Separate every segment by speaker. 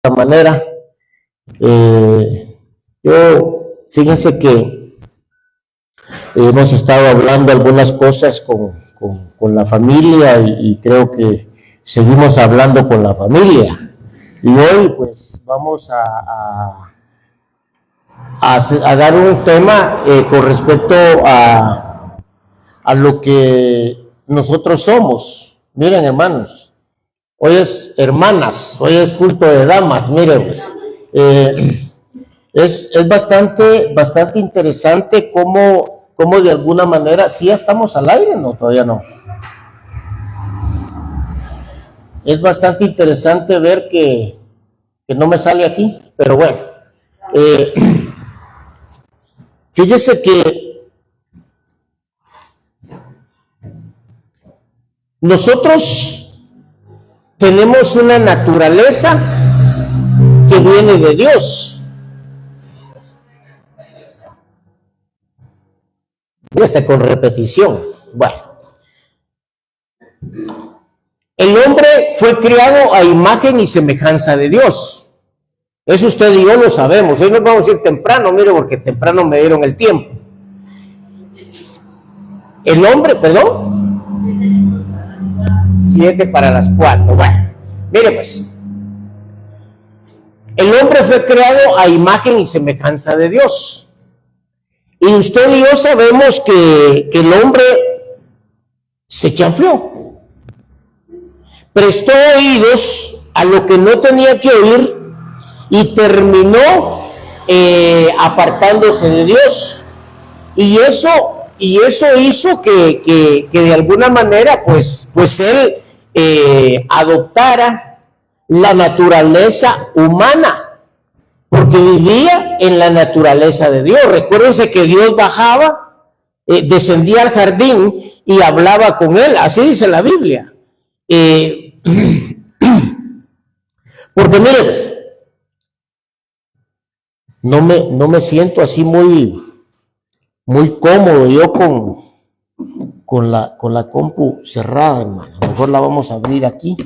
Speaker 1: manera. Fíjense que hemos estado hablando algunas cosas con la familia y creo que seguimos hablando con la familia. Y hoy pues vamos a dar un tema con respecto a lo que nosotros somos. Miren, hermanos, hoy es hermanas, hoy es culto de damas, miren pues. Es bastante interesante cómo de alguna manera, si ya estamos al aire, no, todavía no. Es bastante interesante ver que no me sale aquí, pero bueno. Fíjese que nosotros tenemos una naturaleza que viene de Dios. Con repetición. Bueno, el hombre fue creado a imagen y semejanza de Dios. Eso usted y yo lo sabemos. Hoy nos vamos a ir temprano, mire, porque temprano me dieron el tiempo. El hombre, perdón, 7 para las 4. Bueno, mire pues, el hombre fue creado a imagen y semejanza de Dios. Y usted y yo sabemos que el hombre se chanfló, prestó oídos a lo que no tenía que oír y terminó apartándose de Dios. Y eso hizo que de alguna manera pues él adoptara la naturaleza humana, porque vivía en la naturaleza de Dios. Recuérdense que Dios bajaba, descendía al jardín y hablaba con él, así dice la Biblia. Porque miren, no me siento así muy cómodo yo con la compu cerrada, hermano. Mejor la vamos a abrir aquí.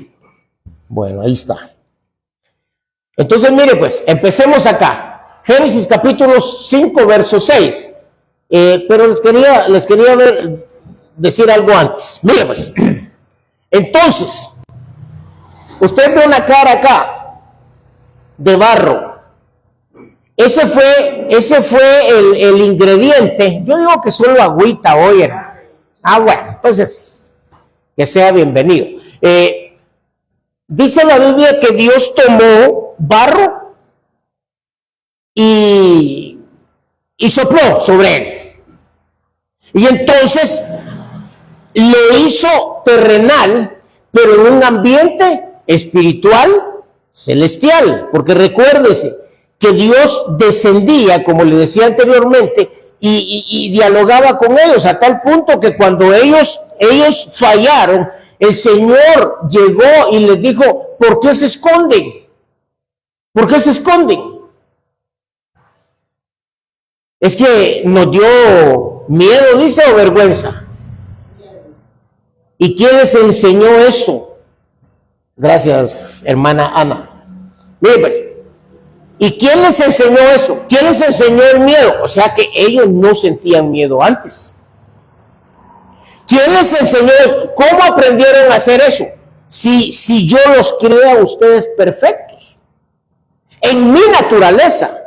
Speaker 1: Bueno, ahí está. Entonces, mire pues, empecemos acá. Génesis capítulo 5, verso 6. Pero les quería decir algo antes. Mire pues, entonces, usted ve una cara acá de barro. Ese fue el ingrediente. Yo digo que solo agüita, oye. Bueno, entonces, que sea bienvenido. Dice la Biblia que Dios tomó barro y sopló sobre él. Y entonces lo hizo terrenal, pero en un ambiente espiritual celestial. Porque recuérdese que Dios descendía, como le decía anteriormente, y dialogaba con ellos, a tal punto que cuando ellos fallaron, el Señor llegó y les dijo: ¿por qué se esconden? ¿Por qué se esconden? ¿Es que nos dio miedo, dice, o vergüenza? ¿Y quién les enseñó eso? Gracias, hermana Ana. Mire pues, ¿y quién les enseñó eso? ¿Quién les enseñó el miedo? O sea que ellos no sentían miedo antes. ¿Quién les enseñó eso? ¿Cómo aprendieron a hacer eso? Si yo los creo a ustedes perfectos en mi naturaleza.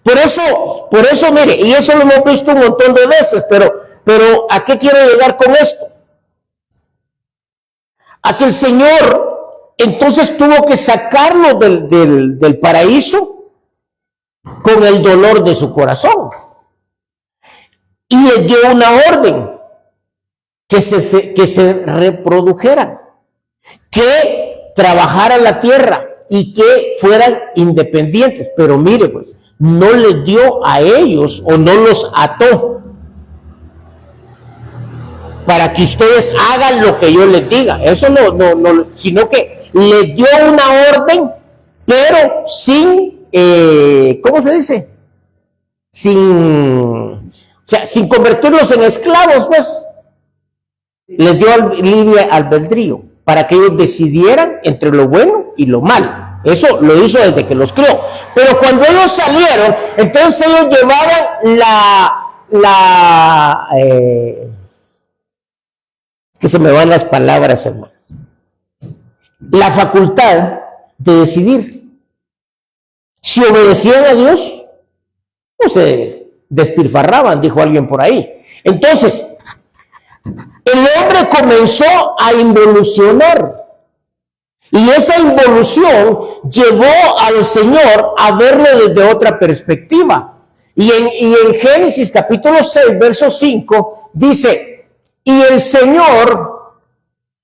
Speaker 1: Por eso, mire, y eso lo hemos visto un montón de veces, pero ¿a qué quiero llegar con esto? A que el Señor entonces tuvo que sacarlo del paraíso con el dolor de su corazón. Y les dio una orden: que se reprodujeran, que trabajaran la tierra y que fueran independientes. Pero mire pues, no les dio a ellos o no los ató para que ustedes hagan lo que yo les diga. Eso no, sino que les dio una orden, pero sin, ¿cómo se dice? Sin convertirlos en esclavos, pues. Les dio libre albedrío para que ellos decidieran entre lo bueno y lo malo. Eso lo hizo desde que los crió. Pero cuando ellos salieron, entonces ellos llevaban que se me van las palabras, hermano, la facultad de decidir si obedecían a Dios o se despilfarraban, dijo alguien por ahí. Entonces, el hombre comenzó a involucionar. Y esa involución llevó al Señor a verlo desde otra perspectiva. Y en Génesis capítulo 6, verso 5, dice, y el Señor,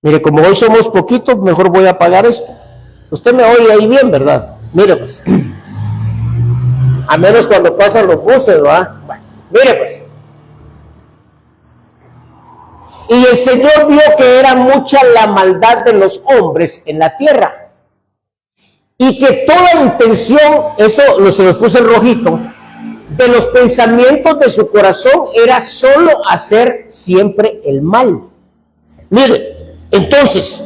Speaker 1: mire, como hoy somos poquitos, mejor voy a apagar esto. Usted me oye ahí bien, ¿verdad? Mire pues, a menos cuando pasan los buses, ¿verdad? Bueno, mire pues. Y el Señor vio que era mucha la maldad de los hombres en la tierra, y que toda intención, eso se los puse en rojito, de los pensamientos de su corazón era solo hacer siempre el mal. Mire, entonces,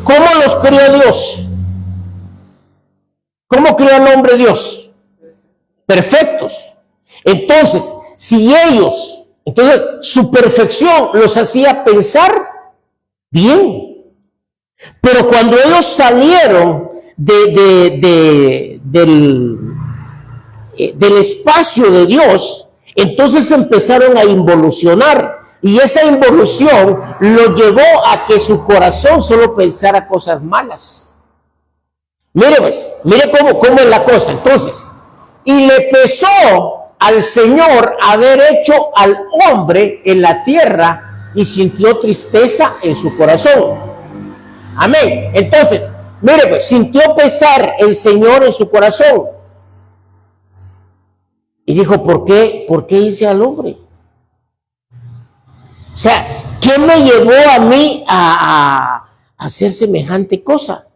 Speaker 1: ¿cómo los crió Dios? ¿Cómo crió al hombre Dios? Perfectos. Entonces, si ellos... Entonces, su perfección los hacía pensar bien. Pero cuando ellos salieron del espacio de Dios, entonces empezaron a involucionar. Y esa involución lo llevó a que su corazón solo pensara cosas malas. Mire pues, mire cómo es la cosa. Entonces, y le pesó al Señor haber hecho al hombre en la tierra, y sintió tristeza en su corazón. Amén. Entonces, mire pues, sintió pesar el Señor en su corazón. Y dijo, ¿por qué hice al hombre? O sea, ¿qué me llevó a mí a hacer semejante cosa?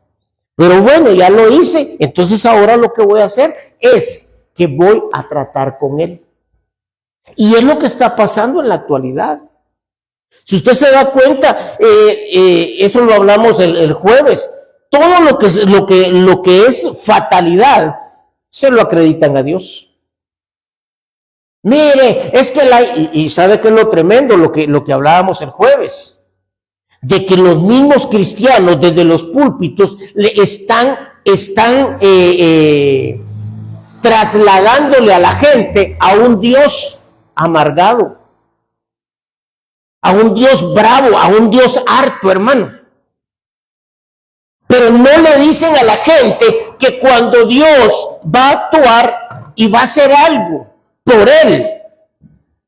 Speaker 1: Pero bueno, ya lo hice, entonces ahora lo que voy a hacer es que voy a tratar con él. Y es lo que está pasando en la actualidad. Si usted se da cuenta, eso lo hablamos el jueves, todo lo que es fatalidad se lo acreditan a Dios. Mire, es que y sabe que es lo tremendo, lo que hablábamos el jueves, de que los mismos cristianos desde los púlpitos le están trasladándole a la gente a un Dios amargado, a un Dios bravo, a un Dios harto, hermanos. Pero no le dicen a la gente que cuando Dios va a actuar y va a hacer algo por él,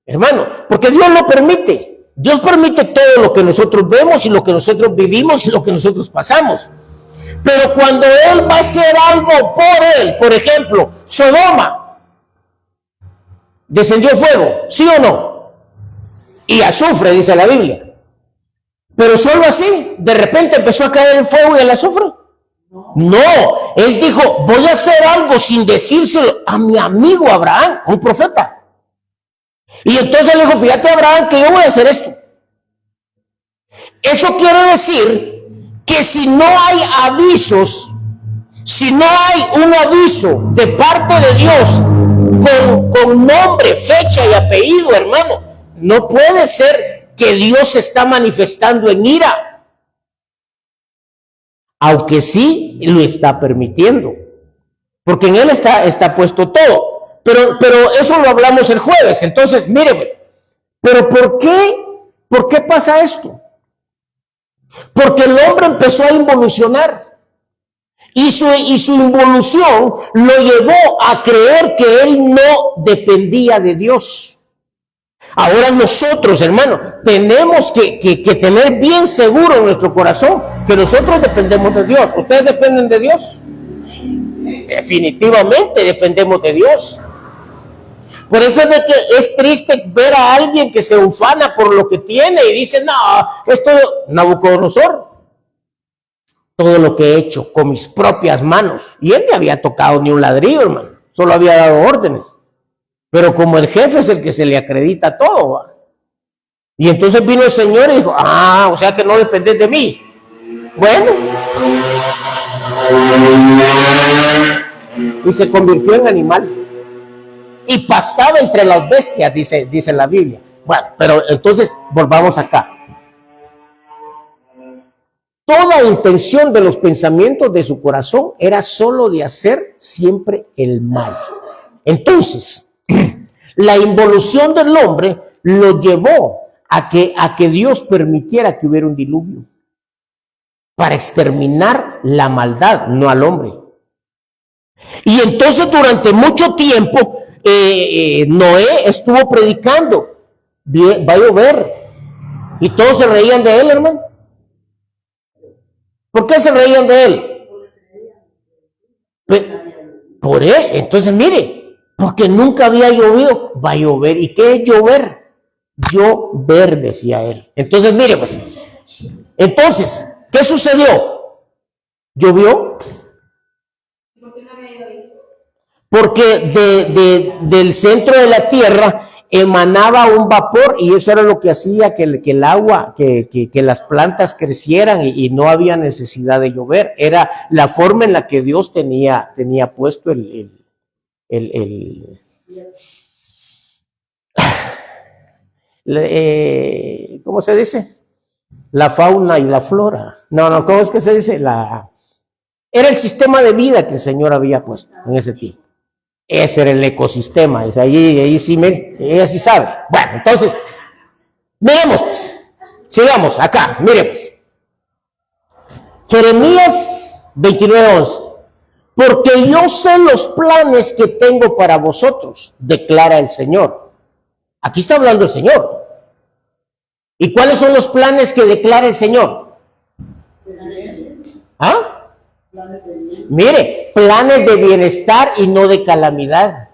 Speaker 1: hermano, porque Dios lo permite. Dios permite todo lo que nosotros vemos y lo que nosotros vivimos y lo que nosotros pasamos. Pero cuando él va a hacer algo por él, por ejemplo, Sodoma, descendió fuego, ¿sí o no? Y azufre, dice la Biblia. Pero solo así, de repente empezó a caer el fuego y el azufre. No, él dijo, voy a hacer algo sin decírselo a mi amigo Abraham, un profeta. Y entonces le dijo, fíjate Abraham que yo voy a hacer esto. Eso quiere decir que si no hay avisos, si no hay un aviso de parte de Dios con nombre, fecha y apellido, hermano, no puede ser que Dios se está manifestando en ira, aunque sí lo está permitiendo, porque en él está puesto todo. Pero eso lo hablamos el jueves. Entonces, mire, pues, pero ¿por qué pasa esto? Porque el hombre empezó a involucionar. Y su involución lo llevó a creer que él no dependía de Dios. Ahora nosotros, hermano, tenemos que tener bien seguro en nuestro corazón que nosotros dependemos de Dios. ¿Ustedes dependen de Dios? Definitivamente dependemos de Dios. Por eso es de que es triste ver a alguien que se ufana por lo que tiene y dice, no, esto Nabucodonosor, todo lo que he hecho con mis propias manos. Y él no había tocado ni un ladrillo, hermano, solo había dado órdenes. Pero como el jefe es el que se le acredita todo, ¿va? Y entonces vino el Señor y dijo, o sea que no dependés de mí. Bueno. y se convirtió en animal. Y pastaba entre las bestias, dice la Biblia. Bueno, pero entonces volvamos acá. Toda intención de los pensamientos de su corazón era solo de hacer siempre el mal. Entonces, la involución del hombre lo llevó a que Dios permitiera que hubiera un diluvio para exterminar la maldad, no al hombre. Y entonces durante mucho tiempo Noé estuvo predicando, va a llover, y todos se reían de él, hermano. ¿Por qué se reían de él? Por él. Entonces mire, porque nunca había llovido, va a llover. ¿Y qué es llover? Llover, decía él. Entonces mire, pues, entonces, ¿qué sucedió? ¿Llovió? Porque del centro de la tierra emanaba un vapor, y eso era lo que hacía que el agua, que las plantas crecieran, y no había necesidad de llover. Era la forma en la que Dios tenía puesto ¿cómo se dice? La fauna y la flora. No, ¿cómo es que se dice? Era el sistema de vida que el Señor había puesto en ese tiempo. Ese era el ecosistema. Ahí sí, ella sí sabe. Bueno, entonces, miremos pues. Sigamos acá, miremos. Jeremías 29:11. Porque yo sé los planes que tengo para vosotros, declara el Señor. Aquí está hablando el Señor. ¿Y cuáles son los planes que declara el Señor? ¿Ah? Mire, planes de bienestar y no de calamidad,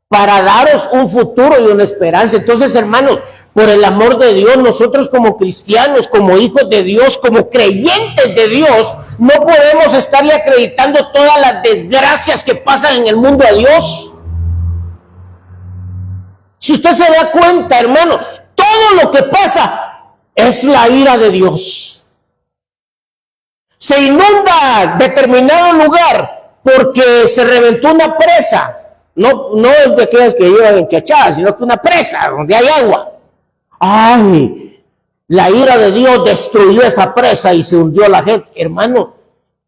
Speaker 1: para daros un futuro y una esperanza. Entonces, hermanos, por el amor de Dios, nosotros como cristianos, como hijos de Dios, como creyentes de Dios, no podemos estarle acreditando todas las desgracias que pasan en el mundo a Dios. Si usted se da cuenta, hermano, todo lo que pasa es la ira de Dios. Se inunda determinado lugar porque se reventó una presa. No es de aquellas que llevan enchachadas, sino que una presa donde hay agua. ¡Ay! La ira de Dios destruyó esa presa y se hundió la gente. Hermano,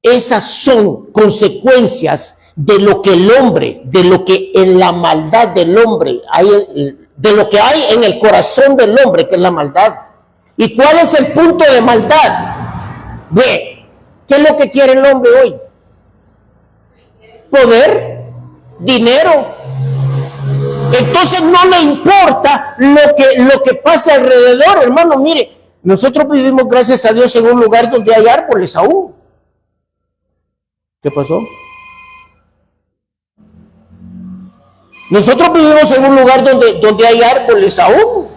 Speaker 1: esas son consecuencias de lo que el hombre, de lo que en la maldad del hombre hay, de lo que hay en el corazón del hombre, que es la maldad. ¿Y cuál es el punto de maldad? Ve. ¿Qué es lo que quiere el hombre hoy? Poder, dinero. Entonces no le importa lo que pasa alrededor, hermano. Mire, nosotros vivimos, gracias a Dios, en un lugar donde hay árboles aún. ¿Qué pasó? Nosotros vivimos en un lugar donde hay árboles aún.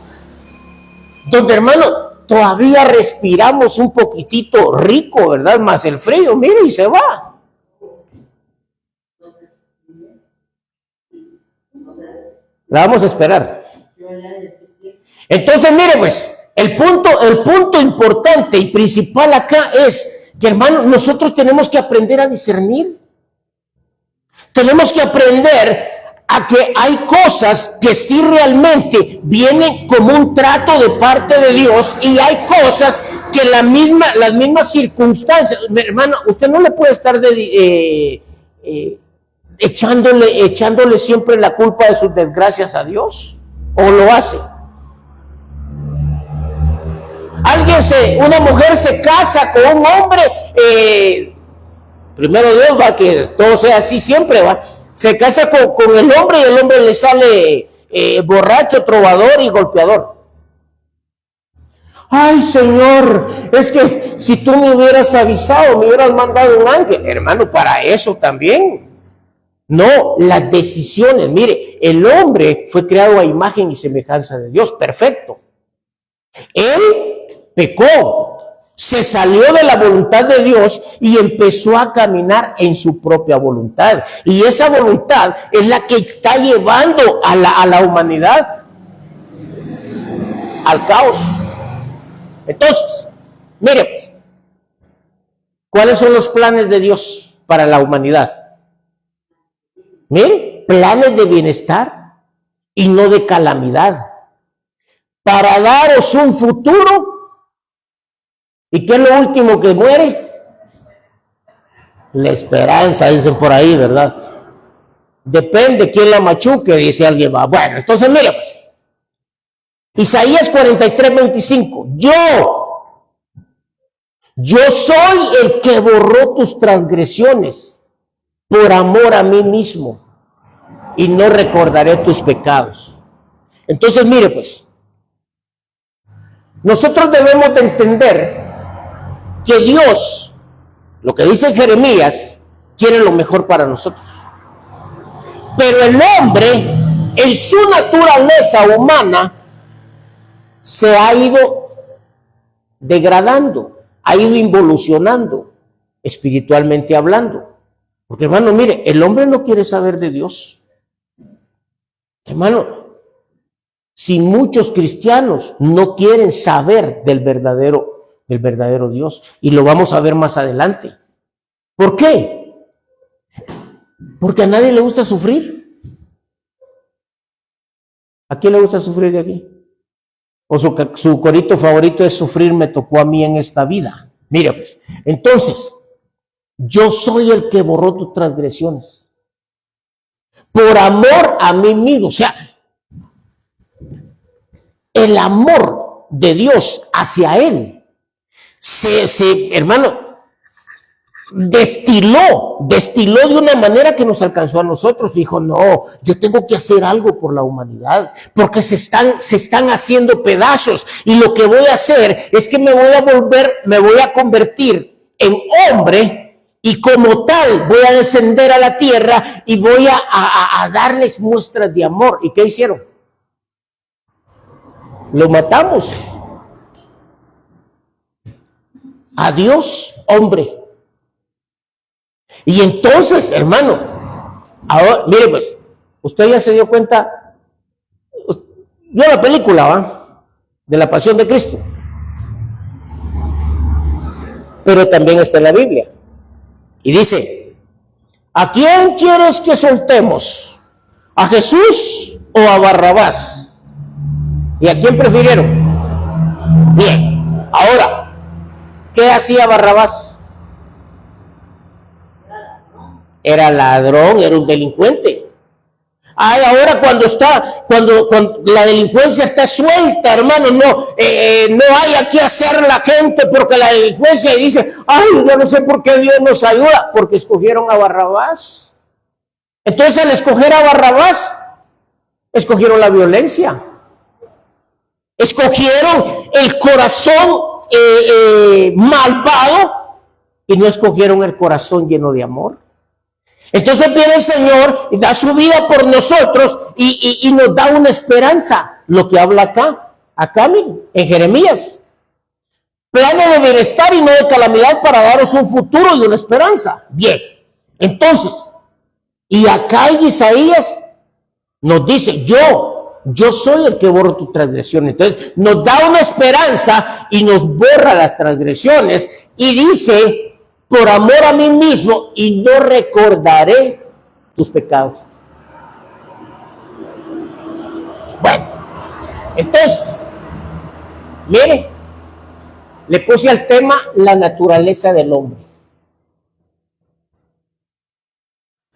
Speaker 1: Donde, hermano, todavía respiramos un poquitito rico, ¿verdad? Más el frío, mire, y se va. La vamos a esperar. Entonces, mire, pues, el punto importante y principal acá es que, hermano, nosotros tenemos que aprender a discernir. Tenemos que aprender a que hay cosas que sí realmente vienen como un trato de parte de Dios, y hay cosas que las mismas circunstancias. Hermano, usted no le puede estar echándole siempre la culpa de sus desgracias a Dios, o lo hace. Una mujer se casa con un hombre, primero Dios, va, que todo sea así siempre, va. Se casa con el hombre, y el hombre le sale borracho, trovador y golpeador. Ay, Señor, es que si tú me hubieras avisado, me hubieras mandado un ángel. Hermano, para eso también. No, las decisiones. Mire, el hombre fue creado a imagen y semejanza de Dios. Perfecto. Él pecó. Se salió de la voluntad de Dios y empezó a caminar en su propia voluntad. Y esa voluntad es la que está llevando a la humanidad al caos. Entonces, mire, pues, ¿cuáles son los planes de Dios para la humanidad? Mire, planes de bienestar y no de calamidad, para daros un futuro. ¿Y qué es lo último que muere? La esperanza, dicen por ahí, ¿verdad? Depende quién la machuque, dice alguien. Va. Bueno, entonces mire pues. Isaías 43:25. Yo soy el que borró tus transgresiones por amor a mí mismo y no recordaré tus pecados. Entonces mire pues, nosotros debemos de entender que Dios, lo que dice Jeremías, quiere lo mejor para nosotros. Pero el hombre, en su naturaleza humana, se ha ido degradando, ha ido involucionando, espiritualmente hablando. Porque hermano, mire, el hombre no quiere saber de Dios. Hermano, si muchos cristianos no quieren saber del verdadero Dios, y lo vamos a ver más adelante. ¿Por qué? Porque a nadie le gusta sufrir. ¿A quién le gusta sufrir de aquí? O su corito favorito es sufrir me tocó a mí en esta vida. Mira pues, entonces, yo soy el que borró tus transgresiones. Por amor a mí mismo. O sea, el amor de Dios hacia él hermano, destiló de una manera que nos alcanzó a nosotros. Dijo, no, yo tengo que hacer algo por la humanidad, porque se están haciendo pedazos, y lo que voy a hacer es que me voy a convertir en hombre, y como tal voy a descender a la tierra y voy a darles muestras de amor. ¿Y qué hicieron? Lo matamos. A Dios, hombre. Y entonces, hermano, ahora, mire pues, usted ya se dio cuenta, vio la película, ¿va? De la Pasión de Cristo. Pero también está en la Biblia. Y dice, ¿a quién quieres que soltemos? ¿A Jesús o a Barrabás? ¿Y a quién prefirieron? Bien, ahora, ¿qué hacía Barrabás? Era ladrón, era un delincuente. Ay, ahora cuando la delincuencia está suelta, hermano, no hay que hacer la gente porque la delincuencia dice, ay, yo no sé por qué Dios nos ayuda, porque escogieron a Barrabás. Entonces al escoger a Barrabás, escogieron la violencia. Escogieron el corazón malvado y no escogieron el corazón lleno de amor. Entonces viene el Señor y da su vida por nosotros y nos da una esperanza. Lo que habla acá miren, en Jeremías. Planes de bienestar y no de calamidad para daros un futuro y una esperanza. Bien, entonces, y acá en Isaías nos dice, yo soy el que borro tus transgresiones. Entonces nos da una esperanza y nos borra las transgresiones y dice, por amor a mí mismo y no recordaré tus pecados. Bueno, entonces, mire, le puse al tema la naturaleza del hombre.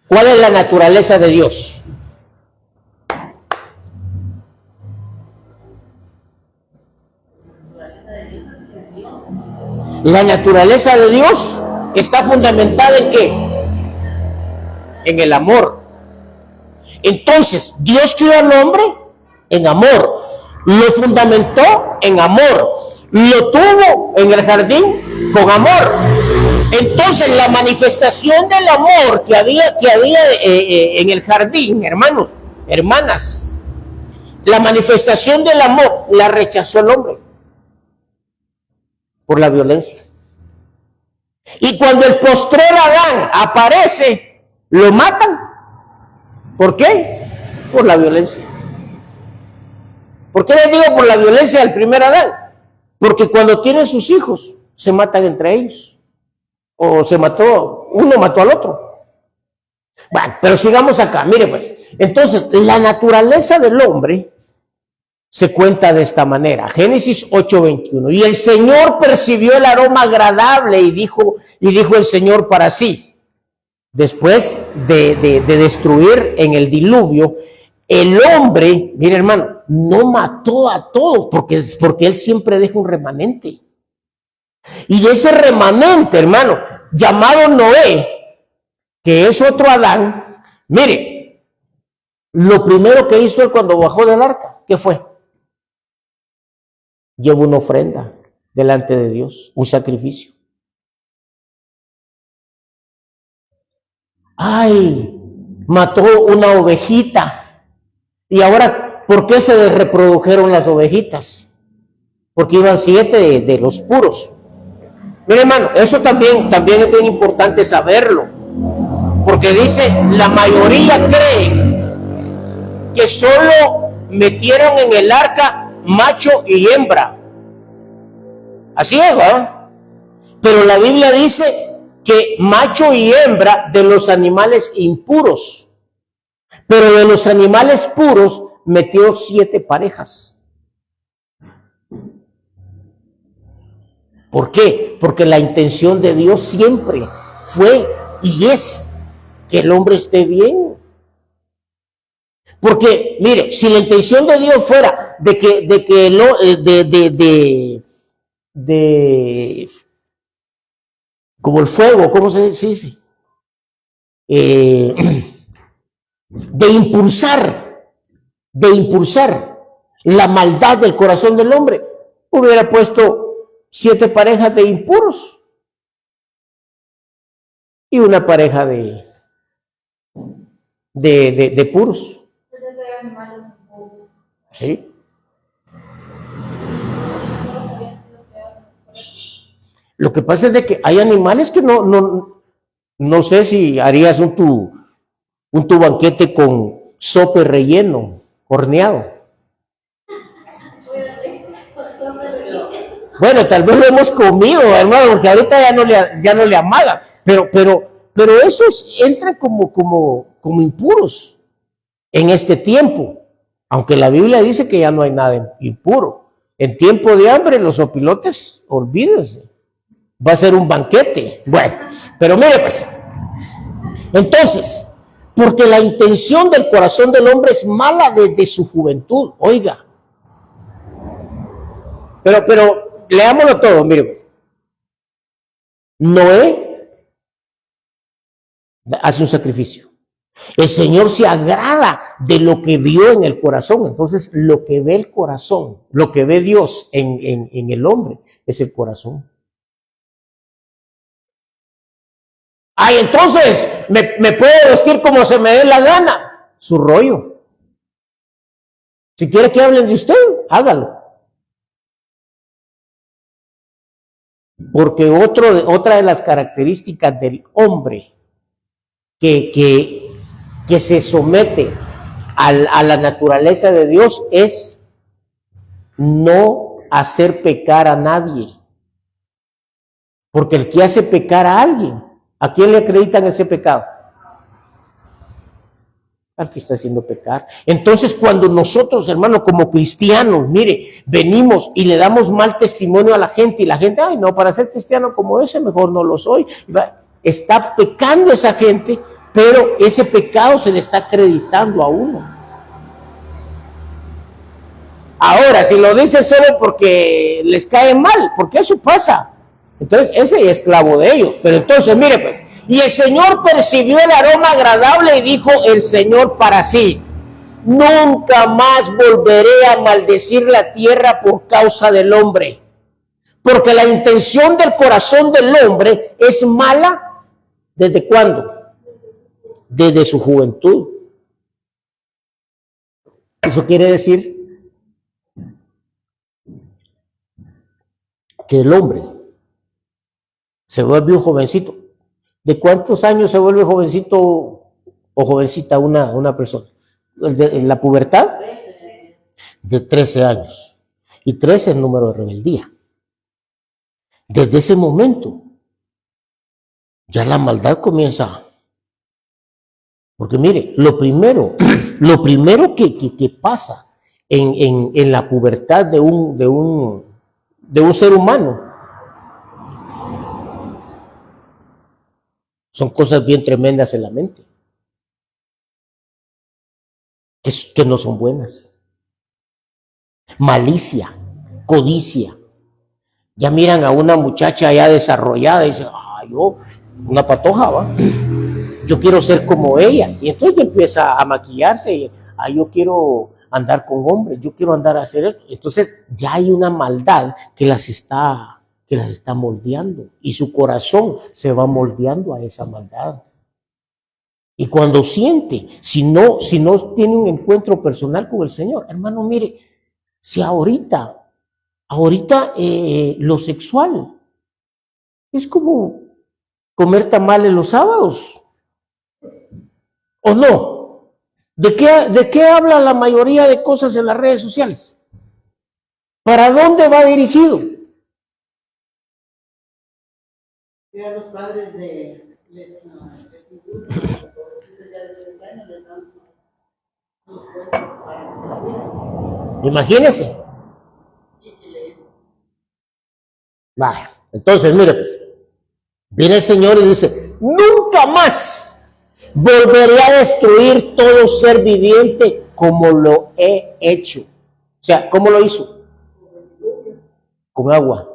Speaker 1: ¿Cuál es la naturaleza de Dios? La naturaleza de Dios está fundamentada ¿en qué? En el amor. Entonces, Dios creó al hombre en amor, lo fundamentó en amor, lo tuvo en el jardín con amor. Entonces, la manifestación del amor que había en el jardín, hermanos, hermanas, la manifestación del amor la rechazó el hombre por la violencia. Y cuando el postrer Adán aparece, lo matan. ¿Por qué? Por la violencia. ¿Por qué les digo por la violencia del primer Adán? Porque cuando tienen sus hijos, se matan entre ellos. O uno mató al otro. Bueno, pero sigamos acá, mire pues. Entonces, la naturaleza del hombre se cuenta de esta manera. Génesis 8:21. Y el Señor percibió el aroma agradable y dijo el Señor para sí, después de destruir en el diluvio, el hombre, mire hermano, no mató a todos, porque él siempre deja un remanente. Y ese remanente, hermano, llamado Noé, que es otro Adán, mire, lo primero que hizo él cuando bajó del arca, ¿qué fue? Llevó una ofrenda delante de Dios, un sacrificio. Ay, mató una ovejita. Y ahora, ¿por qué se reprodujeron las ovejitas? Porque iban 7 de los puros. Mire, hermano, eso también es bien importante saberlo. Porque dice, la mayoría cree que solo metieron en el arca macho y hembra. Así es, ¿verdad? Pero la Biblia dice que macho y hembra de los animales impuros. Pero de los animales puros metió 7 parejas. ¿Por qué? Porque la intención de Dios siempre fue y es que el hombre esté bien. Porque, mire, si la intención de Dios fuera como el fuego, ¿cómo se dice? De impulsar la maldad del corazón del hombre, hubiera puesto 7 parejas de impuros y una pareja de puros. ¿Sí? Lo que pasa es de que hay animales que no sé si harías tu banquete con sope relleno, horneado. Bueno, tal vez lo hemos comido, hermano, porque ahorita ya no le amaga, pero esos entran como impuros en este tiempo, aunque la Biblia dice que ya no hay nada impuro. En tiempo de hambre, los opilotes, olvídense, va a ser un banquete. Bueno, pero mire pues, entonces, porque la intención del corazón del hombre es mala desde su juventud, oiga. Pero leámoslo todo, mire pues. Noé hace un sacrificio. El Señor se agrada de lo que vio en el corazón. Entonces, lo que ve el corazón, lo que ve Dios en el hombre, es el corazón. Ay, entonces, me puedo vestir como se me dé la gana. Su rollo. Si quiere que hablen de usted, hágalo. Porque otra de las características del hombre que se somete a la naturaleza de Dios es no hacer pecar a nadie. Porque el que hace pecar a alguien, ¿a quién le acreditan ese pecado? Al que está haciendo pecar. Entonces, cuando nosotros, hermano, como cristianos, mire, venimos y le damos mal testimonio a la gente y la gente, ay, no, para ser cristiano como ese, mejor no lo soy. Está pecando esa gente, pero ese pecado se le está acreditando a uno. Ahora, si lo dice solo porque les cae mal, porque eso pasa, entonces ese es esclavo de ellos. Pero entonces, mire pues, y el Señor percibió el aroma agradable y dijo el Señor para sí, nunca más volveré a maldecir la tierra por causa del hombre, porque la intención del corazón del hombre es mala. ¿Desde cuándo? Desde su juventud. Eso quiere decir que el hombre se vuelve un jovencito. ¿De cuántos años se vuelve jovencito o jovencita una persona? ¿En la pubertad? De 13 años. Y 13 es el número de rebeldía. Desde ese momento, ya la maldad comienza Porque mire, lo primero que pasa en la pubertad de un ser humano son cosas bien tremendas en la mente, que no son buenas. Malicia, codicia. Ya miran a una muchacha ya desarrollada y dicen, una patoja, ¿va? Yo quiero ser como ella. Y entonces empieza a maquillarse y, yo quiero andar con hombres, yo quiero andar a hacer esto. Entonces ya hay una maldad que las está moldeando y su corazón se va moldeando a esa maldad. Y cuando siente, si no tiene un encuentro personal con el Señor, hermano, mire, si ahorita lo sexual es como comer tamales los sábados, ¿o no? ¿De qué habla la mayoría de cosas en las redes sociales? ¿Para dónde va dirigido?
Speaker 2: A los padres les indultan, les dan sus cuentas para que se cuiden.
Speaker 1: Imagínense. Vaya, entonces mire, pues, viene el Señor y dice, nunca más volveré a destruir todo ser viviente como lo he hecho. O sea, ¿cómo lo hizo? Con agua.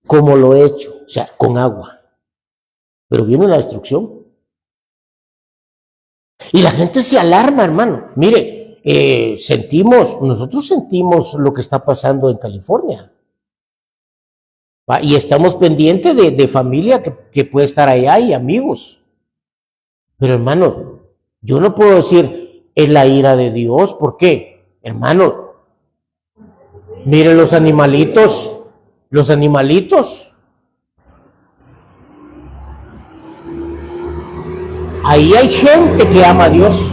Speaker 1: Como lo he hecho, o sea, con agua. Pero viene la destrucción. Y la gente se alarma, hermano. Mire, nosotros sentimos lo que está pasando en California. ¿Va? Y estamos pendientes de familia que puede estar allá y amigos. Pero hermano, yo no puedo decir es la ira de Dios. ¿Por qué? Hermano, mire los animalitos. Ahí hay gente que ama a Dios.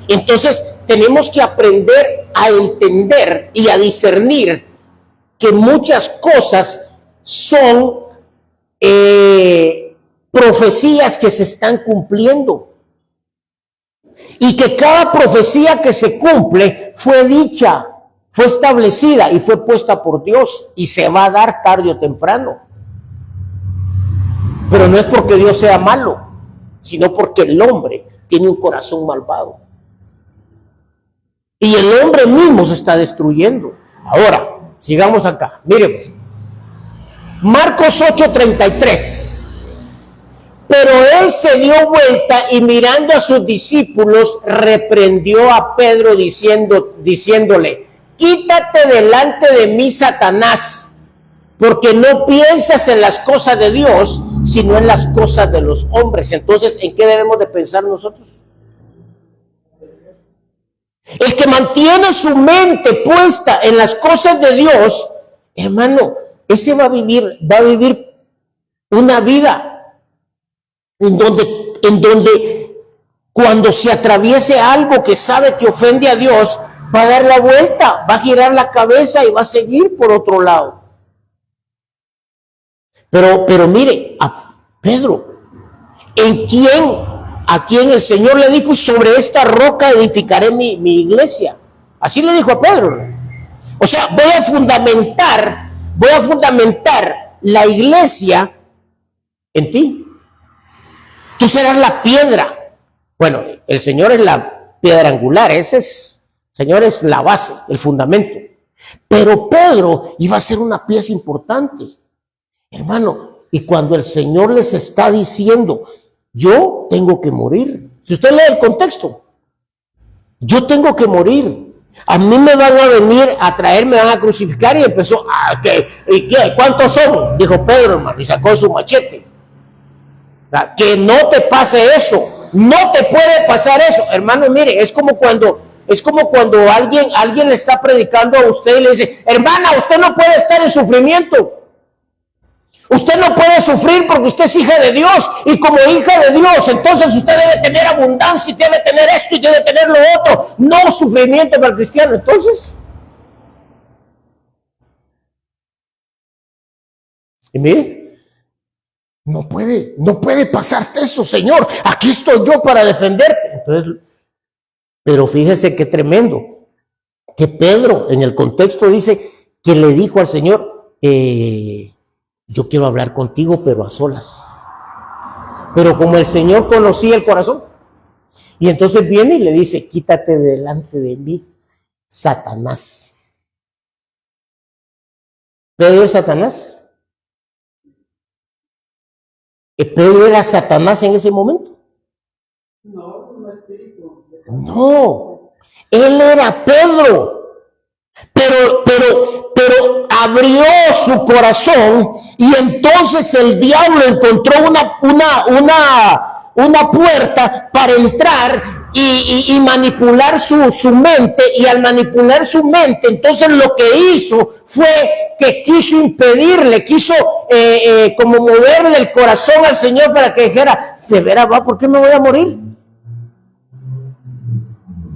Speaker 1: Entonces tenemos que aprender a entender y a discernir que muchas cosas son profecías que se están cumpliendo. Y que cada profecía que se cumple fue dicha, fue establecida y fue puesta por Dios y se va a dar tarde o temprano. Pero no es porque Dios sea malo, sino porque el hombre tiene un corazón malvado. Y el hombre mismo se está destruyendo. Ahora, sigamos acá. Mire, Marcos 8:33. Pero él se dio vuelta y mirando a sus discípulos, reprendió a Pedro diciéndole, quítate delante de mí, Satanás, porque no piensas en las cosas de Dios, sino en las cosas de los hombres. Entonces, ¿en qué debemos de pensar nosotros? El que mantiene su mente puesta en las cosas de Dios, hermano, ese va a vivir una vida en donde cuando se atraviese algo que sabe que ofende a Dios, va a dar la vuelta, va a girar la cabeza y va a seguir por otro lado. Pero mire, a Pedro, a quien el Señor le dijo, y sobre esta roca edificaré mi iglesia. Así le dijo a Pedro. O sea, voy a fundamentar la iglesia en ti. Tú serás la piedra. Bueno, el Señor es la piedra angular, Señor es la base, el fundamento. Pero Pedro iba a ser una pieza importante. Hermano, y cuando el Señor les está diciendo, yo tengo que morir. Si usted lee el contexto, yo tengo que morir. A mí me van a venir a traer, me van a crucificar, y empezó, ¿y qué? ¿Cuántos son? Dijo Pedro, hermano, y sacó su machete. Que no te pase eso, no te puede pasar eso, hermano. Mire, es como cuando alguien le está predicando a usted y le dice, hermana, usted no puede estar en sufrimiento. Usted no puede sufrir porque usted es hija de Dios, y como hija de Dios, entonces usted debe tener abundancia y debe tener esto y debe tener lo otro. No sufrimiento para el cristiano. Entonces, Y mire, no puede pasarte eso, Señor. Aquí estoy yo para defenderte. Entonces, pero fíjese qué tremendo, que Pedro en el contexto dice que le dijo al Señor, yo quiero hablar contigo, pero a solas. Pero como el Señor conocía el corazón, y entonces viene y le dice, quítate delante de mí, Satanás. ¿Pedro es Satanás? ¿Pedro era Satanás en ese momento?
Speaker 2: No, un espíritu.
Speaker 1: No, él era Pedro. Pero abrió su corazón y entonces el diablo encontró una puerta para entrar y manipular su mente, y al manipular su mente, entonces lo que hizo fue que quiso impedirle, quiso como moverle el corazón al Señor para que dijera, ¿se verá, va? ¿Por qué me voy a morir?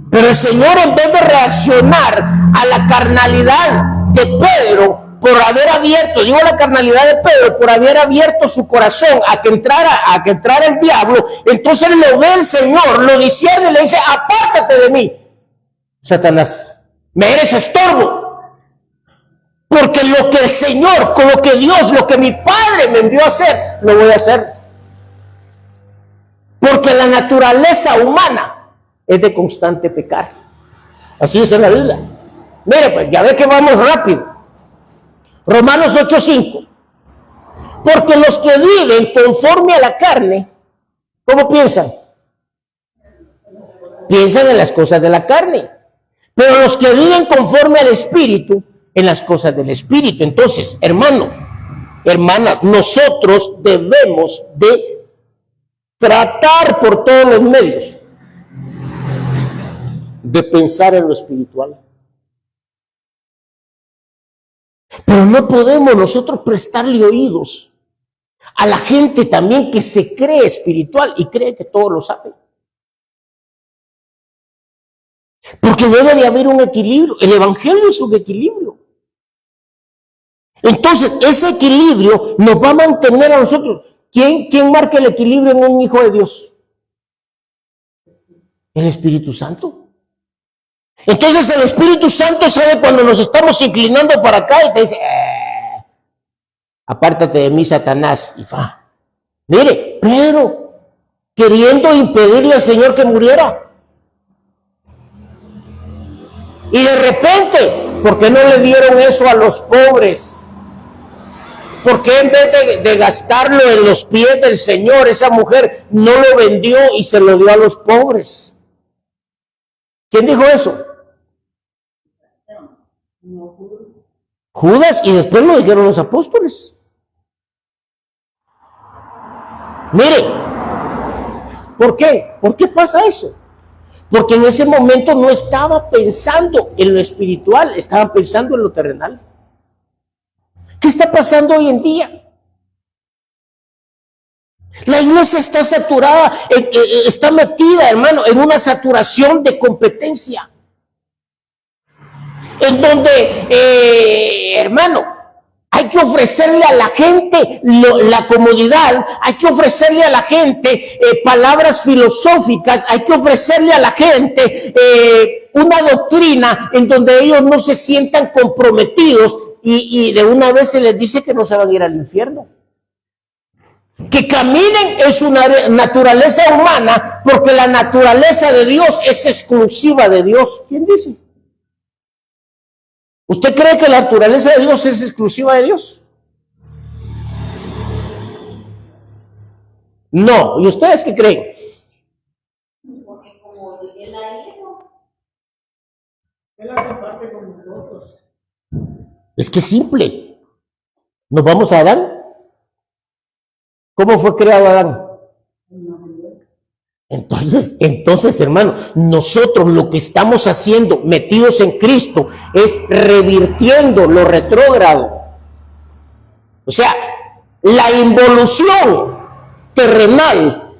Speaker 1: Pero el Señor, en vez de reaccionar a la carnalidad de Pedro por haber abierto, digo la carnalidad de Pedro, por haber abierto su corazón a que entrara el diablo, entonces lo ve el Señor, lo discierne y le dice, apártate de mí, Satanás, me eres estorbo. Porque lo que el Señor, con lo que Dios, lo que mi Padre me envió a hacer, lo voy a hacer. Porque la naturaleza humana es de constante pecar. Así dice la Biblia. Mire, pues ya ve que vamos rápido. Romanos 8:5. Porque los que viven conforme a la carne, ¿cómo piensan? Piensan en las cosas de la carne. Pero los que viven conforme al Espíritu, en las cosas del Espíritu. Entonces, hermanos, hermanas, nosotros debemos de tratar por todos los medios de pensar en lo espiritual. Pero no podemos nosotros prestarle oídos a la gente también que se cree espiritual y cree que todo lo sabe. Porque debe de haber un equilibrio. El evangelio es un equilibrio. Entonces, ese equilibrio nos va a mantener a nosotros. ¿Quién marca el equilibrio en un hijo de Dios? El Espíritu Santo. Entonces el Espíritu Santo sabe cuando nos estamos inclinando para acá y te dice, apártate de mí, Satanás. Y va. Mire, Pedro, queriendo impedirle al Señor que muriera. Y de repente, ¿por qué no le dieron eso a los pobres? ¿Por qué en vez de gastarlo en los pies del Señor, esa mujer no lo vendió y se lo dio a los pobres? ¿Quién dijo eso? Judas, y después lo dijeron los apóstoles. Mire, ¿por qué? ¿Por qué pasa eso? Porque en ese momento no estaba pensando en lo espiritual, estaba pensando en lo terrenal. ¿Qué está pasando hoy en día? La iglesia está saturada, está metida, hermano, en una saturación de competencia. En donde, hermano, hay que ofrecerle a la gente la comodidad, hay que ofrecerle a la gente palabras filosóficas, hay que ofrecerle a la gente una doctrina en donde ellos no se sientan comprometidos y de una vez se les dice que no se van a ir al infierno. Que caminen en su naturaleza humana, porque la naturaleza de Dios es exclusiva de Dios. ¿Quién dice? ¿Usted cree que la naturaleza de Dios es exclusiva de Dios? No. ¿Y ustedes qué creen?
Speaker 3: Porque como él la hizo,
Speaker 2: él hace parte con nosotros.
Speaker 1: Es que es simple. Nos vamos a Adán. ¿Cómo fue creado Adán? Entonces, hermano, nosotros lo que estamos haciendo, metidos en Cristo, es revirtiendo lo retrógrado. O sea, la involución terrenal,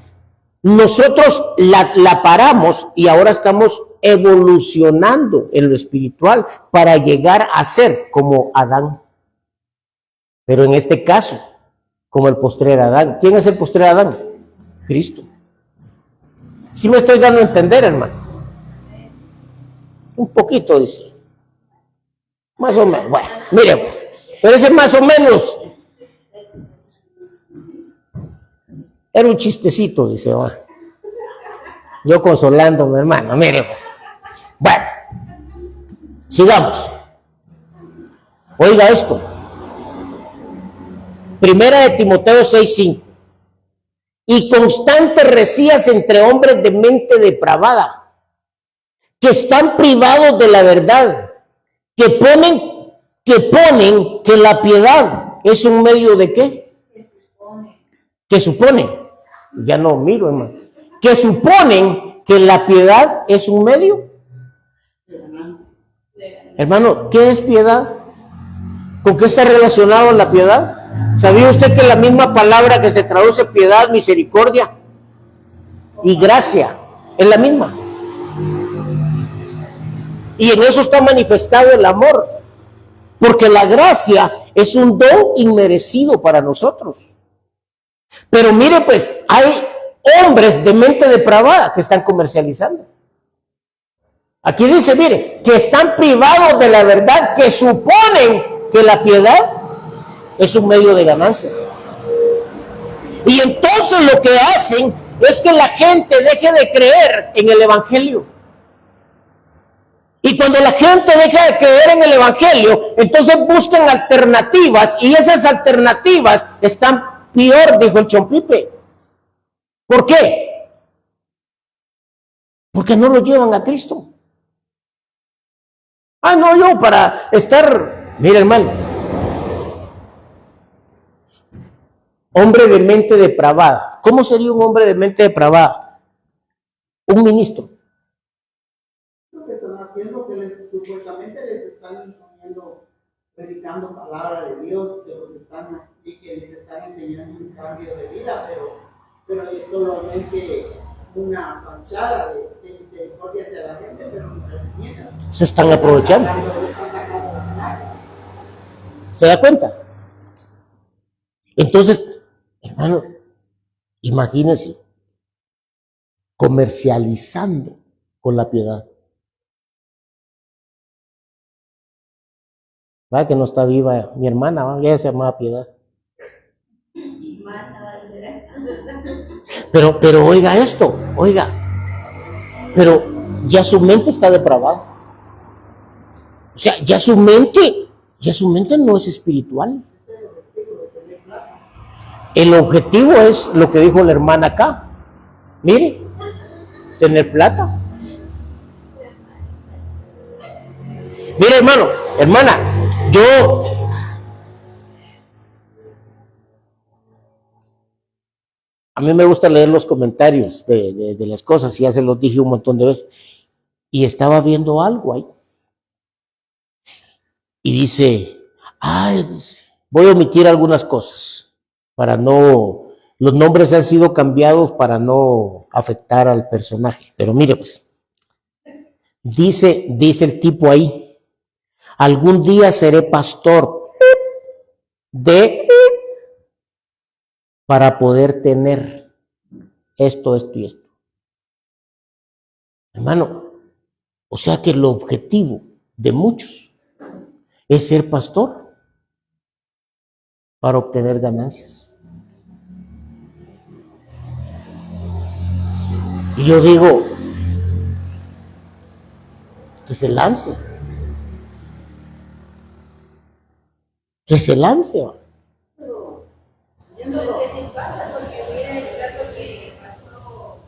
Speaker 1: nosotros la paramos y ahora estamos evolucionando en lo espiritual para llegar a ser como Adán. Pero en este caso, como el postrer Adán. ¿Quién es el postrer Adán? Cristo. ¿Sí me estoy dando a entender, hermano? Un poquito, dice. Más o menos. Bueno, mire, pues, pero ese más o menos era un chistecito, dice. Va. Yo consolándome, hermano, mire, pues. Bueno, sigamos. Oiga esto. Primera de Timoteo 6:5. Y constantes recías entre hombres de mente depravada, que están privados de la verdad, que ponen que la piedad es un medio de qué? Que supone. Ya no miro, hermano. Que suponen que la piedad es un medio. Hermano, ¿qué es piedad? ¿Con qué está relacionado la piedad? ¿Sabía usted que la misma palabra que se traduce piedad, misericordia y gracia es la misma? Y en eso está manifestado el amor, porque la gracia es un don inmerecido para nosotros. Pero mire, pues, hay hombres de mente depravada que están comercializando. Aquí dice, mire, que están privados de la verdad, que suponen que la piedad es un medio de ganancias. Y entonces lo que hacen es que la gente deje de creer en el Evangelio. Y cuando la gente deja de creer en el Evangelio, entonces buscan alternativas, y esas alternativas están peor, dijo el Chompipe. ¿Por qué? Porque no lo llevan a Cristo. Ah, no, yo para estar, mira, hermano, hombre de mente depravada. ¿Cómo sería un hombre de mente depravada? Un ministro.
Speaker 2: Lo que están haciendo, que supuestamente les están poniendo, predicando palabra de Dios, que les están enseñando un cambio de vida, pero es solamente una fachada de misericordia hacia la gente, pero no recomienda.
Speaker 1: Se están aprovechando. ¿Se da cuenta? Entonces, hermano, imagínense, comercializando con la piedad. Va, que no está viva mi hermana, ¿va? Ella se llamaba Piedad. Pero oiga esto, oiga, pero ya su mente está depravada. O sea, ya su mente no es espiritual. El objetivo es lo que dijo la hermana acá. Mire, tener plata. Mire, hermano, hermana, a mí me gusta leer los comentarios de las cosas, y ya se los dije un montón de veces, y estaba viendo algo ahí, y dice, voy a omitir algunas cosas, los nombres han sido cambiados para no afectar al personaje, pero mire pues, dice el tipo ahí, algún día seré pastor para poder tener esto y esto. Hermano, o sea que el objetivo de muchos es ser pastor para obtener ganancias. Y yo digo, que se lance. Que se lance.
Speaker 3: No es que sí pasa, porque mira el caso que pasó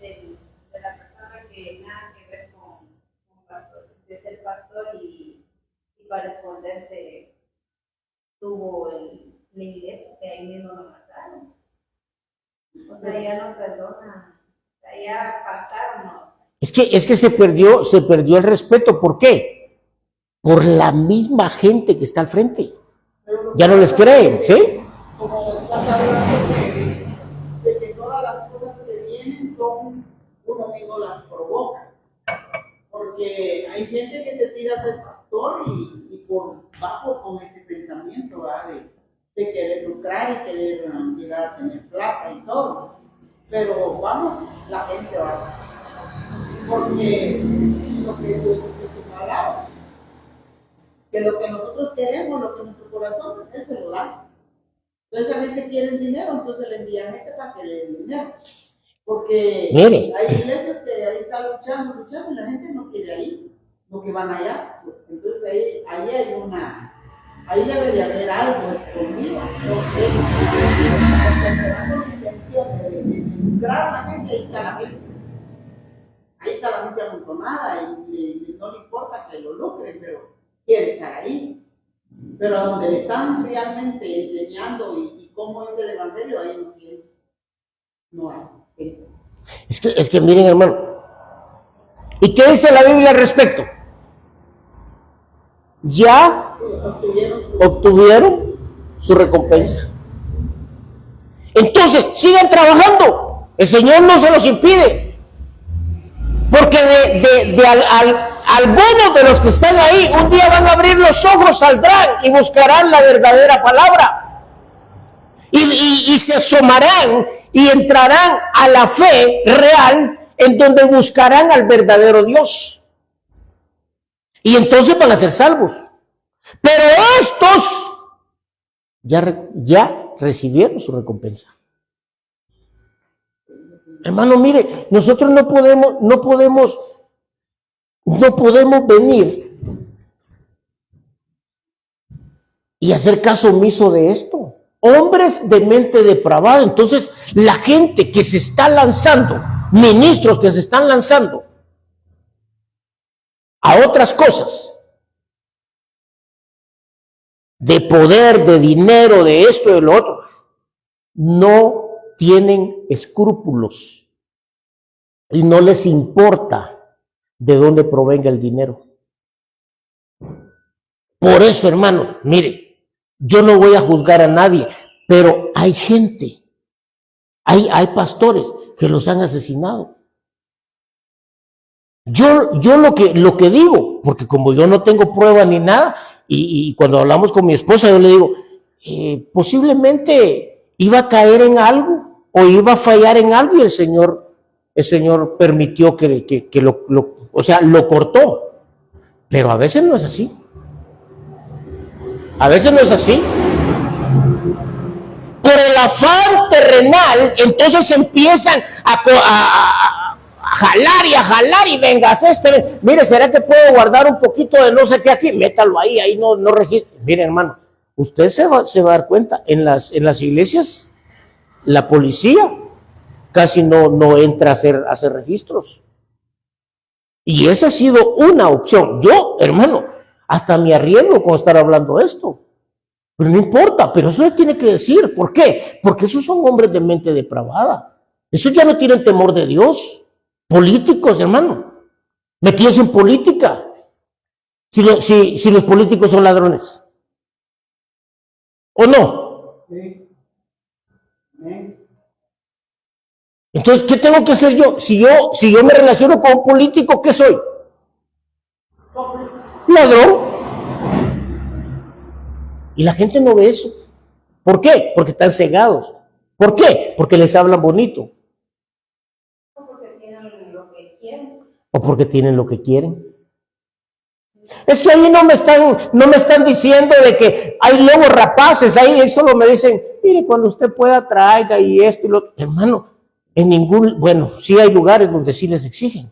Speaker 3: de la persona que nada que ver con pastor, de ser pastor y para esconderse tuvo la iglesia, que ahí mismo lo mataron. O sea, ya no perdona, o sea, ya pasaron.
Speaker 1: Es que se perdió el respeto. ¿Por qué? Por la misma gente que está al frente. Ya no les creen, ¿sí?
Speaker 2: Como estás hablando de que todas las cosas que vienen uno mismo las provoca. Porque hay gente que se tira a ser pastor y por bajo con ese pensamiento, ¿vale? de querer lucrar y querer llegar a tener plata y todo. Pero vamos, la gente va. Porque lo que tú hablabas, que lo que nosotros queremos, lo que nuestro corazón, Él se lo da. Entonces la gente quiere el dinero, entonces le envían gente para que le den dinero. Porque
Speaker 1: Mire.
Speaker 2: hay iglesias que ahí están luchando, y la gente no quiere ir, lo que van allá. Entonces ahí hay ahí debe de haber algo escondido. Porque con la intención de lucrar a la gente, ahí está la gente. Ahí está la gente amontonada y no le importa que lo lucren, pero quiere estar ahí. Pero a donde le están realmente enseñando y cómo es el evangelio, ahí no quiere. No hay.
Speaker 1: Es que miren, hermano. ¿Y qué dice la Biblia al respecto? Ya obtuvieron su recompensa. Entonces, sigan trabajando. El Señor no se los impide. Porque algunos de los que están ahí, un día van a abrir los ojos, saldrán y buscarán la verdadera palabra. Y se asomarán y entrarán a la fe real, en donde buscarán al verdadero Dios. Y entonces van a ser salvos. Pero estos ya recibieron su recompensa. Hermano, mire, nosotros no podemos venir y hacer caso omiso de esto. Hombres de mente depravada. Entonces, la gente que se está lanzando, ministros que se están lanzando a otras cosas, de poder, de dinero, de esto, de lo otro, no tienen escrúpulos y no les importa de dónde provenga el dinero. Por eso, hermano, mire, yo no voy a juzgar a nadie, pero hay gente, hay pastores que los han asesinado. Yo lo que digo, porque como yo no tengo prueba ni nada, y cuando hablamos con mi esposa, yo le digo, posiblemente iba a caer en algo, o iba a fallar en algo, y el Señor permitió que lo cortó. Pero a veces no es así. A veces no es así. Por el afán terrenal, entonces empiezan a jalar y vengas mire, ¿será que puedo guardar un poquito de no sé qué aquí? Métalo ahí no registre. Mire, hermano, usted se va a dar cuenta, en las iglesias, la policía casi no entra a hacer registros. Y esa ha sido una opción. Yo, hermano, hasta me arriesgo con estar hablando esto. Pero no importa, pero eso se tiene que decir. ¿Por qué? Porque esos son hombres de mente depravada. Esos ya no tienen temor de Dios. Políticos, hermano, metidos en política. Si los políticos son ladrones. ¿O no?
Speaker 2: Sí.
Speaker 1: Entonces, ¿qué tengo que hacer yo? Si yo me relaciono con un político, ¿qué soy? Ladrón. Y la gente no ve eso. ¿Por qué? Porque están cegados. ¿Por qué? Porque les hablan bonito. O porque tienen lo que quieren. Es que ahí no me están diciendo de que hay lobos rapaces, ahí solo me dicen, mire, cuando usted pueda traiga y esto y lo otro. Hermano, sí hay lugares donde sí les exigen.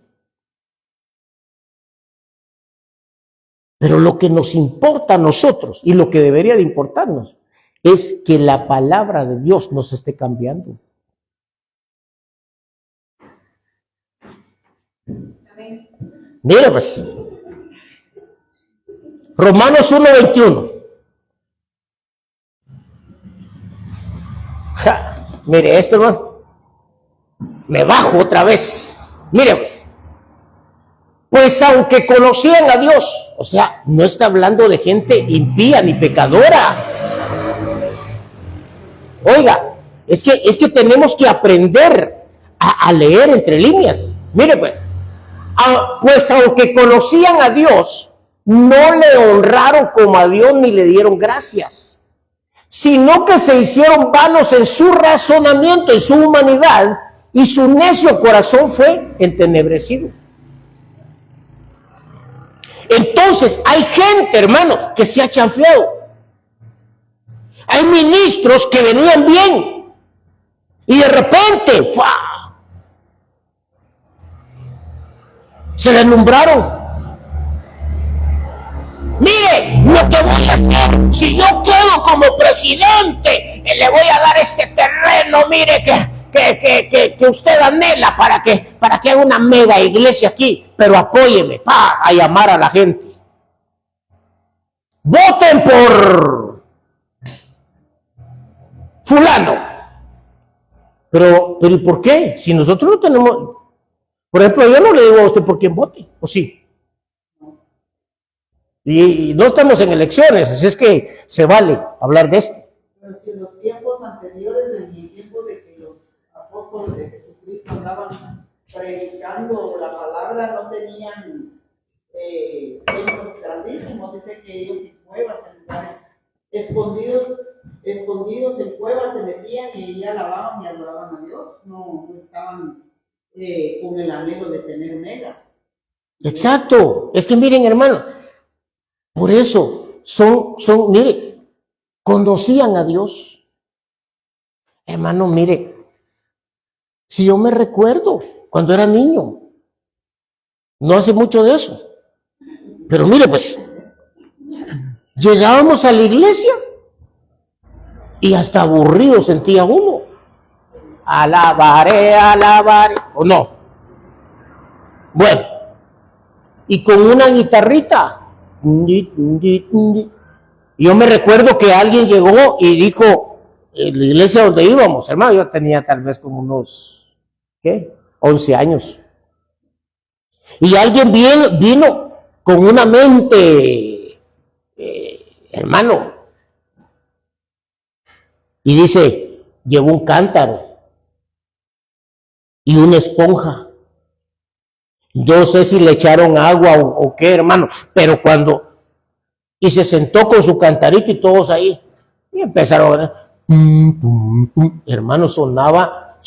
Speaker 1: Pero lo que nos importa a nosotros y lo que debería de importarnos es que la palabra de Dios nos esté cambiando. Mira pues, Romanos 1:21. Mire esto, hermano. Me bajo otra vez. Mire pues aunque conocían a Dios, o sea, no está hablando de gente impía ni pecadora. Oiga, es que tenemos que aprender a leer entre líneas. Mire pues aunque conocían a Dios, no le honraron como a Dios ni le dieron gracias, sino que se hicieron vanos en su razonamiento, en su humanidad, y su necio corazón fue entenebrecido. Entonces, hay gente, hermano, que se ha chanfleado. Hay ministros que venían bien y de repente ¡fua!, se deslumbraron. Mire, lo que voy a hacer, si yo quedo como presidente, le voy a dar este terreno, mire, que usted anhela para que haga una mega iglesia aquí, pero apóyeme, a llamar a la gente. Voten por fulano. Pero ¿y por qué? Si nosotros no tenemos, por ejemplo, yo no le digo a usted por quién vote, ¿o sí? Y no estamos en elecciones, así es que se vale hablar de esto.
Speaker 2: Pero si en los tiempos anteriores, en el tiempo de que los apóstoles de Jesucristo andaban predicando la palabra, no tenían templos grandísimos, dice que ellos en cuevas, en lugares escondidos en cuevas se metían y alababan y adoraban a Dios, no estaban con el anhelo de tener megas.
Speaker 1: Exacto, es que miren, hermano, por eso mire, conocían a Dios. Hermano, mire, si yo me recuerdo cuando era niño, no hace mucho de eso, pero mire, pues, llegábamos a la iglesia y hasta aburrido sentía uno. Alabaré, ¿o no? Bueno, y con una guitarrita. Yo me recuerdo que alguien llegó y dijo, en la iglesia donde íbamos, hermano, yo tenía tal vez como unos, 11 años. Y alguien vino con una mente, hermano, y dice, llevó un cántaro y una esponja. Yo sé si le echaron agua o qué, hermano, pero y se sentó con su cantarito y todos ahí, y empezaron a hermano, sonaba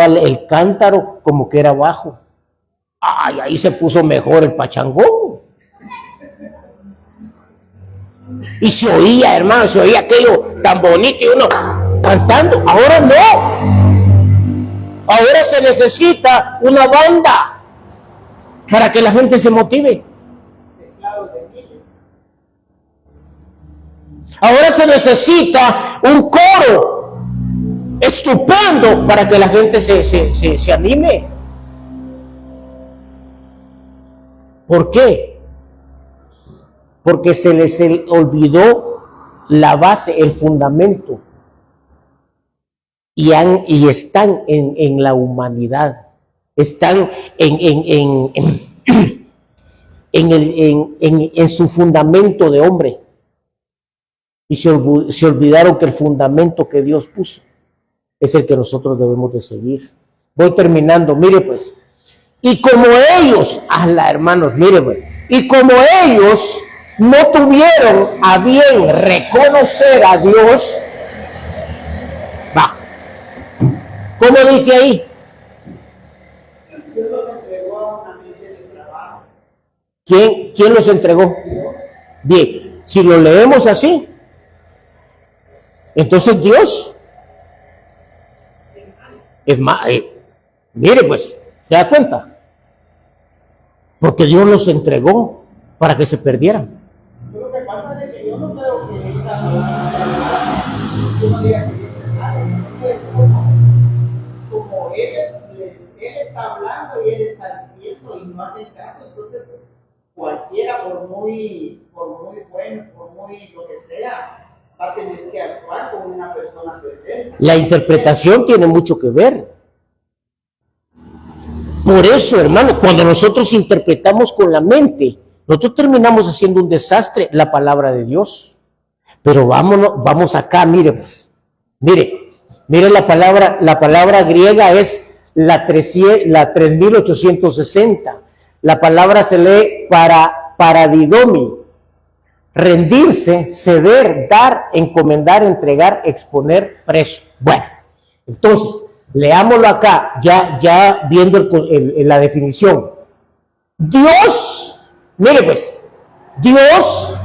Speaker 1: el cántaro como que era bajo. Ay, ahí se puso mejor el pachangón. Y se oía, hermano, se oía aquello tan bonito y uno cantando. Ahora no. Ahora se necesita una banda para que la gente se motive. Ahora se necesita un coro estupendo para que la gente se anime. ¿Por qué? Porque se les olvidó la base, el fundamento. Y están en la humanidad. Están en su fundamento de hombre. Y se olvidaron que el fundamento que Dios puso es el que nosotros debemos de seguir. Voy terminando, mire pues. Y como ellos, hermanos, mire pues. Y como ellos no tuvieron a bien reconocer a Dios, ¿cómo dice ahí?
Speaker 2: Dios los entregó a una mente depravada.
Speaker 1: ¿Quién los entregó? Bien, si lo leemos así, entonces Dios es más, mire pues, ¿se da cuenta? Porque Dios los entregó para que se perdieran.
Speaker 2: Lo que pasa es que yo no creo que esa palabra, yo no diga que Dios es malo, como él está hablando y él está diciendo y no hace caso, entonces cualquiera, por muy bueno, por muy lo que sea, va a tener que actuar como una persona perversa.
Speaker 1: La interpretación tiene mucho que ver. Por eso, hermano, cuando nosotros interpretamos con la mente, nosotros terminamos haciendo un desastre la palabra de Dios. Pero vamos acá, mire pues. Mire la palabra griega es la 3860. La palabra se lee paradidomi, rendirse, ceder, dar, encomendar, entregar, exponer, preso. Bueno, entonces, leámoslo acá, ya viendo la definición. Dios, mire pues, Dios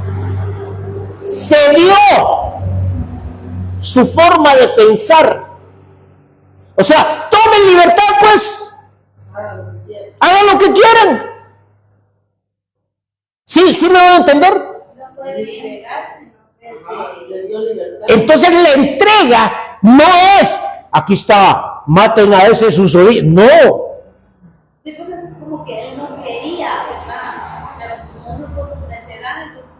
Speaker 1: se dio su forma de pensar. O sea, tomen libertad pues, hagan lo que quieran. Sí, sí me van a entender.
Speaker 3: No puede entregar,
Speaker 2: Le dio libertad.
Speaker 1: Entonces la entrega no es, aquí está, maten a ese susodicho. No,
Speaker 3: sí, pues es como que él no quería, ¿verdad? Pero como no pudo dan, entonces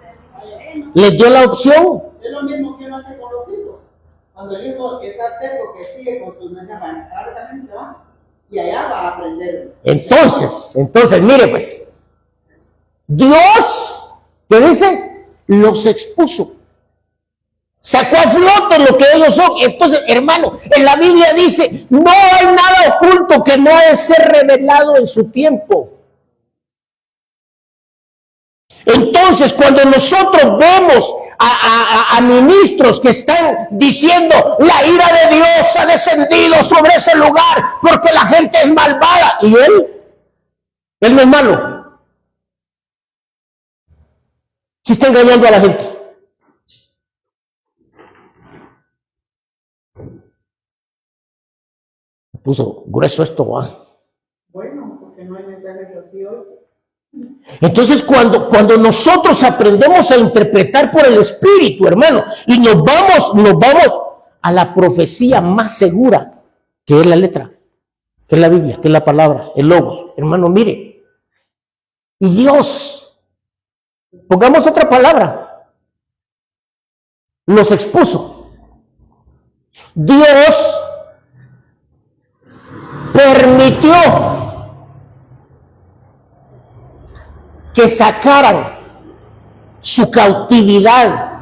Speaker 3: él dijo,
Speaker 1: les dio la opción.
Speaker 2: Es lo mismo que uno hace con los hijos. Cuando el hijo está terco, que sigue con sus mensajes, ahora también se va. Y allá va a aprender.
Speaker 1: Entonces, mire pues, Dios, ¿qué dice? Los expuso. Sacó a flote lo que ellos son. Entonces, hermano, en la Biblia dice, no hay nada oculto que no haya de ser revelado en su tiempo. Entonces, cuando nosotros vemos a ministros que están diciendo la ira de Dios ha descendido sobre ese lugar porque la gente es malvada, y él no es malo, si está engañando a la gente. Puso grueso esto, ¿va?
Speaker 2: Bueno, porque no hay mensajes así hoy.
Speaker 1: Entonces, cuando nosotros aprendemos a interpretar por el Espíritu, hermano, y nos vamos a la profecía más segura, que es la letra, que es la Biblia, que es la palabra, el logos, hermano, mire. Y Dios, pongamos otra palabra, los expuso. Dios permitió que sacaran su cautividad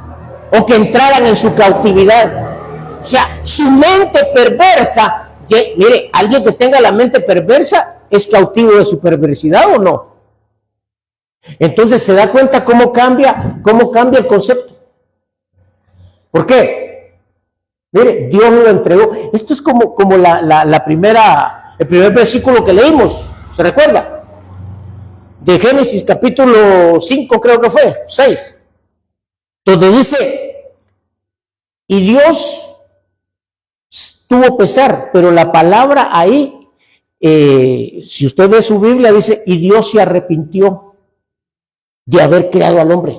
Speaker 1: o que entraran en su cautividad. O sea, su mente perversa, que, mire, alguien que tenga la mente perversa es cautivo de su perversidad, ¿o no? Entonces se da cuenta cómo cambia el concepto. ¿Por qué? Mire, Dios lo entregó. Esto es como el primer versículo que leímos, ¿se recuerda? De Génesis capítulo 5, creo que fue, 6, donde dice, y Dios tuvo pesar, pero la palabra ahí, si usted ve su Biblia, dice, y Dios se arrepintió de haber creado al hombre.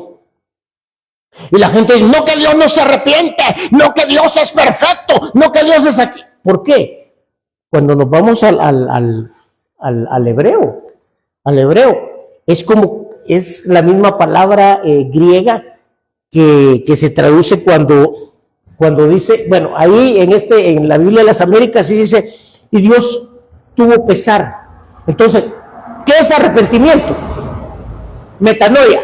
Speaker 1: Y la gente dice, no que Dios no se arrepiente, no que Dios es perfecto, no que Dios es aquí. ¿Por qué? Cuando nos vamos al hebreo, es la misma palabra griega que se traduce cuando dice, bueno, ahí en la Biblia de las Américas sí dice, y Dios tuvo pesar. Entonces, ¿qué es arrepentimiento? Metanoia.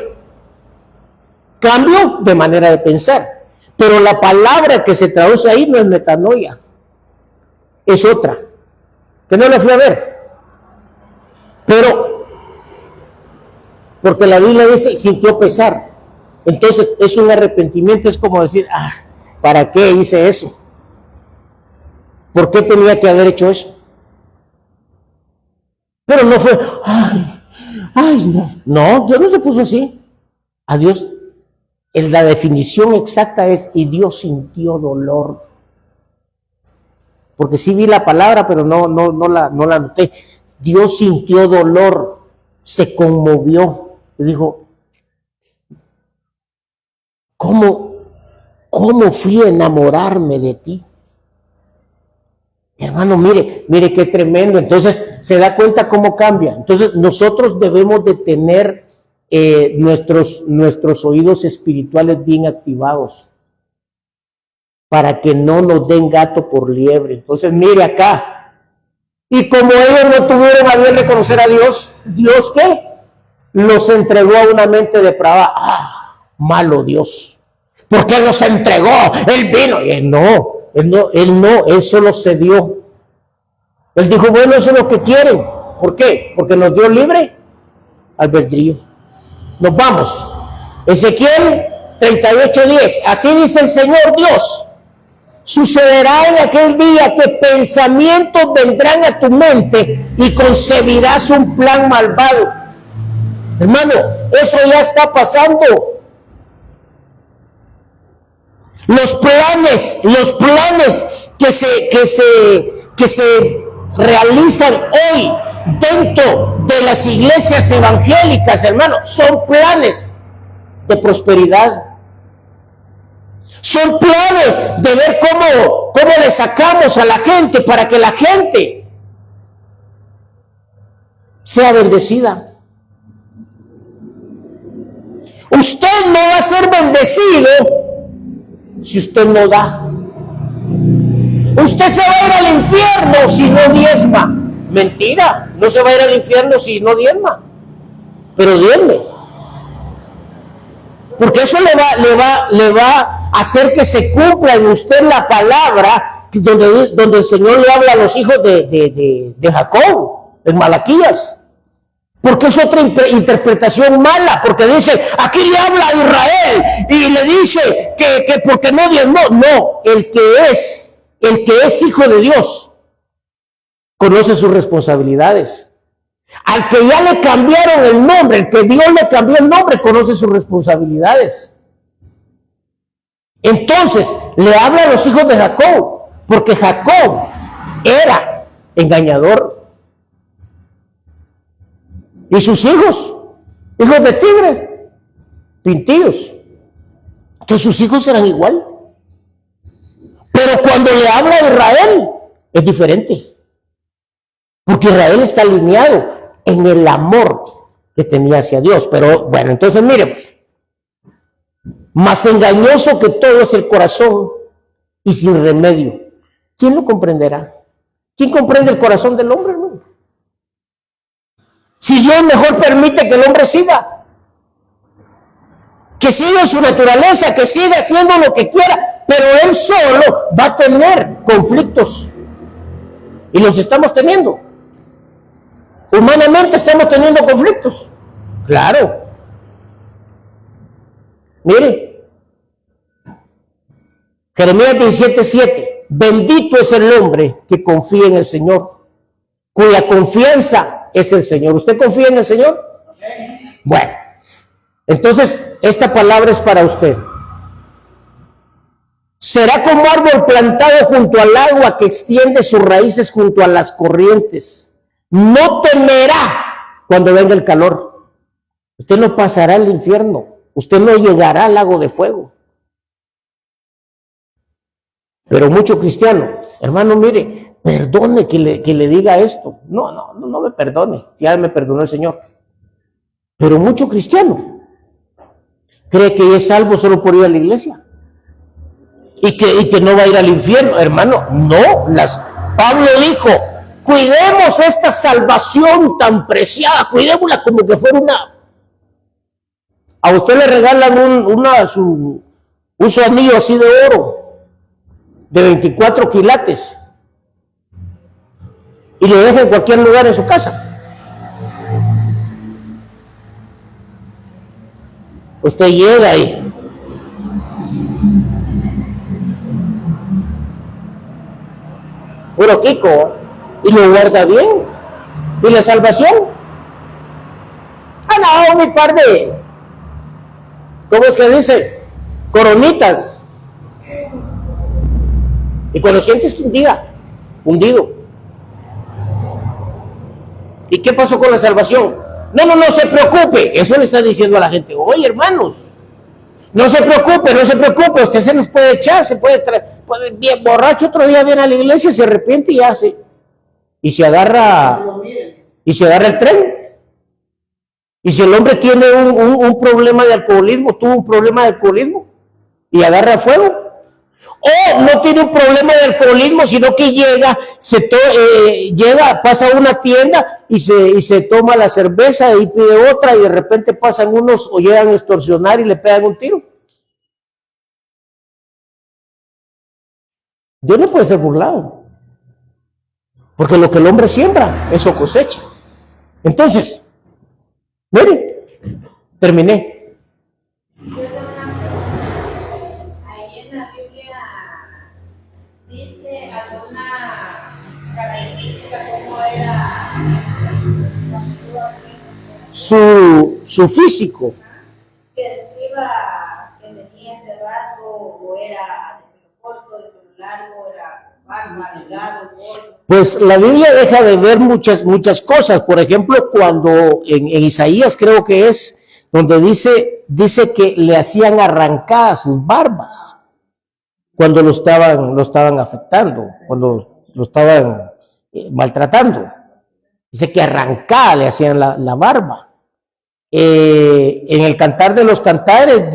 Speaker 1: Cambio de manera de pensar. Pero la palabra que se traduce ahí no es metanoia, es otra, que no la fui a ver. Pero porque la Biblia dice, sintió pesar. Entonces, es un arrepentimiento, es como decir, ¿para qué hice eso? ¿Por qué tenía que haber hecho eso? Pero no fue, no, Dios no se puso así. A Dios, la definición exacta es, y Dios sintió dolor. Porque sí vi la palabra, pero no la noté. Dios sintió dolor, se conmovió. Y dijo, ¿cómo fui a enamorarme de ti? Hermano, mire qué tremendo. Entonces se da cuenta cómo cambia. Entonces nosotros debemos de tener nuestros oídos espirituales bien activados para que no nos den gato por liebre. Entonces mire acá. Y como ellos no tuvieron a bien reconocer a Dios, ¿Dios qué? Los entregó a una mente depravada. Malo Dios. ¿Por qué los entregó? Él vino. Y él solo cedió. Él dijo, bueno, eso es lo que quieren. ¿Por qué? Porque nos dio libre albedrío. Nos vamos. Ezequiel 38:10. Así dice el Señor Dios. Sucederá en aquel día que pensamientos vendrán a tu mente y concebirás un plan malvado. Hermano, eso ya está pasando. Los planes que se realizan hoy dentro de las iglesias evangélicas, hermano, son planes de prosperidad. Son planes de ver cómo le sacamos a la gente para que la gente sea bendecida. Usted no va a ser bendecido si usted no da. Usted se va a ir al infierno si no diezma. Mentira, no se va a ir al infierno si no diezma. Pero diezme. Porque eso le va a hacer que se cumpla en usted la palabra donde el Señor le habla a los hijos de Jacob, en Malaquías. Porque es otra interpretación mala, porque dice, aquí le habla a Israel y le dice que porque no diezmó. No, el que es hijo de Dios conoce sus responsabilidades. Al que ya le cambiaron el nombre, el que Dios le cambió el nombre, conoce sus responsabilidades. Entonces, le habla a los hijos de Jacob, porque Jacob era engañador. Y sus hijos de tigres, pintillos. Entonces sus hijos eran igual. Pero cuando le habla a Israel, es diferente. Porque Israel está alineado en el amor que tenía hacia Dios. Pero bueno, entonces mire pues. Más engañoso que todo es el corazón y sin remedio. ¿Quién lo comprenderá? ¿Quién comprende el corazón del hombre, hermano? Si Dios mejor permite que el hombre siga. Que siga en su naturaleza, que siga haciendo lo que quiera. Pero él solo va a tener conflictos. Y los estamos teniendo. Humanamente estamos teniendo conflictos. Claro. Mire. Jeremías 17:7. Bendito es el hombre que confía en el Señor, cuya confianza es el Señor. ¿Usted confía en el Señor? Bueno. Entonces, esta palabra es para usted. Será como árbol plantado junto al agua que extiende sus raíces junto a las corrientes. No temerá cuando venga el calor. Usted no pasará el infierno. Usted no llegará al lago de fuego. Pero mucho cristiano, hermano, mire, perdone que le diga esto. No me perdone. Ya me perdonó el Señor. Pero mucho cristiano cree que es salvo solo por ir a la iglesia. Y que no va a ir al infierno, hermano. No, Pablo dijo, cuidemos esta salvación tan preciada, cuidémosla como que fuera una. A usted le regalan un su anillo así de oro, de 24 quilates, y lo deja en cualquier lugar en su casa. Usted llega ahí. Puro Kiko, y lo guarda bien. ¿Y la salvación? No, mi par de, ¿cómo es que dice? Coronitas. Y cuando sientes un día hundido. ¿Y qué pasó con la salvación? No se preocupe. Eso le está diciendo a la gente. Oye, hermanos, no se preocupe. Usted se nos puede echar, se puede bien borracho, otro día viene a la iglesia, se arrepiente y hace. Y se agarra el tren. Y si el hombre tiene un problema de alcoholismo, tuvo un problema de alcoholismo, y agarra fuego. O no tiene un problema de alcoholismo, sino que llega, pasa a una tienda y se toma la cerveza y pide otra, y de repente pasan unos o llegan a extorsionar y le pegan un tiro. Dios no puede ser burlado, porque lo que el hombre siembra, eso cosecha. Entonces, mire, terminé.
Speaker 3: dice alguna característica cómo era
Speaker 1: su físico.
Speaker 3: que describa que tenía ese rasgo o era de pelo corto, de pelo largo, era barba, delgado, gordo.
Speaker 1: Pues la Biblia deja de ver muchas cosas. Por ejemplo, cuando en Isaías creo que es donde dice que le hacían arrancadas sus barbas cuando lo estaban afectando, cuando lo estaban maltratando. Dice que arrancada le hacían la barba. En el Cantar de los Cantares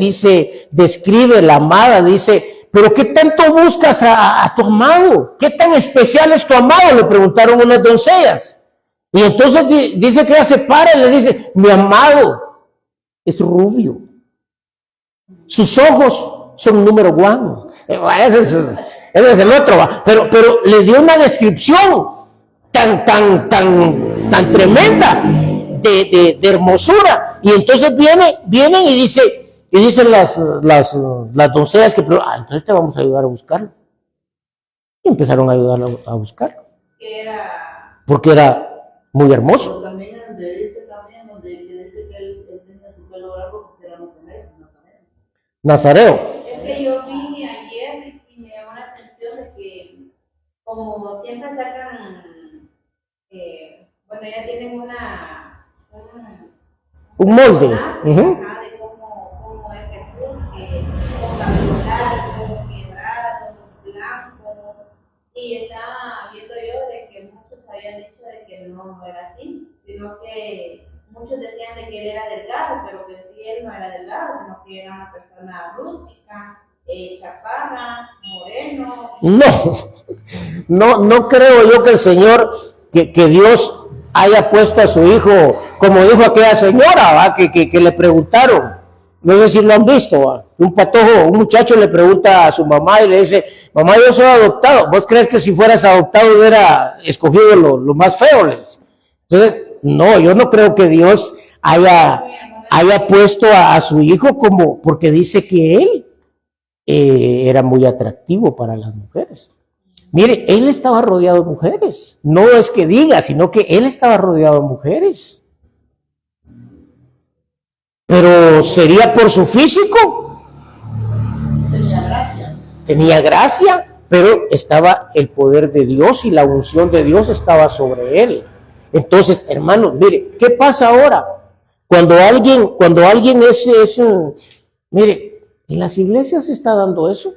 Speaker 1: describe la amada, dice, pero ¿qué tanto buscas a tu amado? ¿Qué tan especial es tu amado? Le preguntaron unas doncellas. Y entonces dice que ella se para y le dice, mi amado es rubio. Sus ojos son número 1. Ese es el otro, ¿va? Pero le dio una descripción tan tremenda de hermosura. Y entonces vienen y dicen las doncellas que, entonces te vamos a ayudar a buscarlo. Y empezaron a ayudarlo a buscarlo. Porque era muy hermoso.
Speaker 2: Pero también donde dice que él tenía su pelo largo porque era
Speaker 1: Nazareo.
Speaker 3: Es que yo vine ayer y me llamó la atención de que como siempre sacan, bueno, ya tienen
Speaker 1: un molde.
Speaker 3: De cómo es Jesús, que con cabello largo, quebrado, blanco, y estaba viendo yo de que muchos habían dicho de que no era así, sino que muchos decían de que él era delgado, pero que sí él no era delgado, sino que era una persona rústica, chaparra, moreno.
Speaker 1: No creo yo que el Señor, que Dios haya puesto a su hijo, como dijo aquella señora, ¿va? Que le preguntaron, no sé si lo han visto, ¿va? Un muchacho le pregunta a su mamá y le dice, mamá, yo soy adoptado, ¿vos crees que si fueras adoptado hubiera escogido lo más feo? Entonces, no, yo no creo que Dios haya puesto a su hijo porque dice que él era muy atractivo para las mujeres. Mire, él estaba rodeado de mujeres. No es que diga, sino que él estaba rodeado de mujeres. Pero ¿sería por su físico? Tenía gracia, pero estaba el poder de Dios y la unción de Dios estaba sobre él. Entonces, hermanos, mire, ¿qué pasa ahora? Cuando alguien es mire, en las iglesias se está dando eso.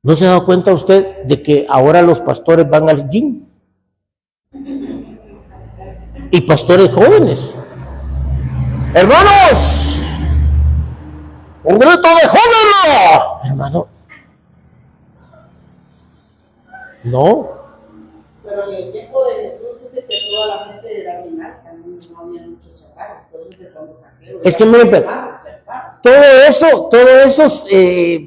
Speaker 1: ¿No se ha dado cuenta usted de que ahora los pastores van al gym? Y pastores jóvenes. Hermanos, un grito de jóvenes. Hermano, no.
Speaker 2: Pero en el tiempo de Jesús dice que toda la gente era bien alta, no había muchos chaparros, entonces cuando Saqueo.
Speaker 1: Es que miren, todo eso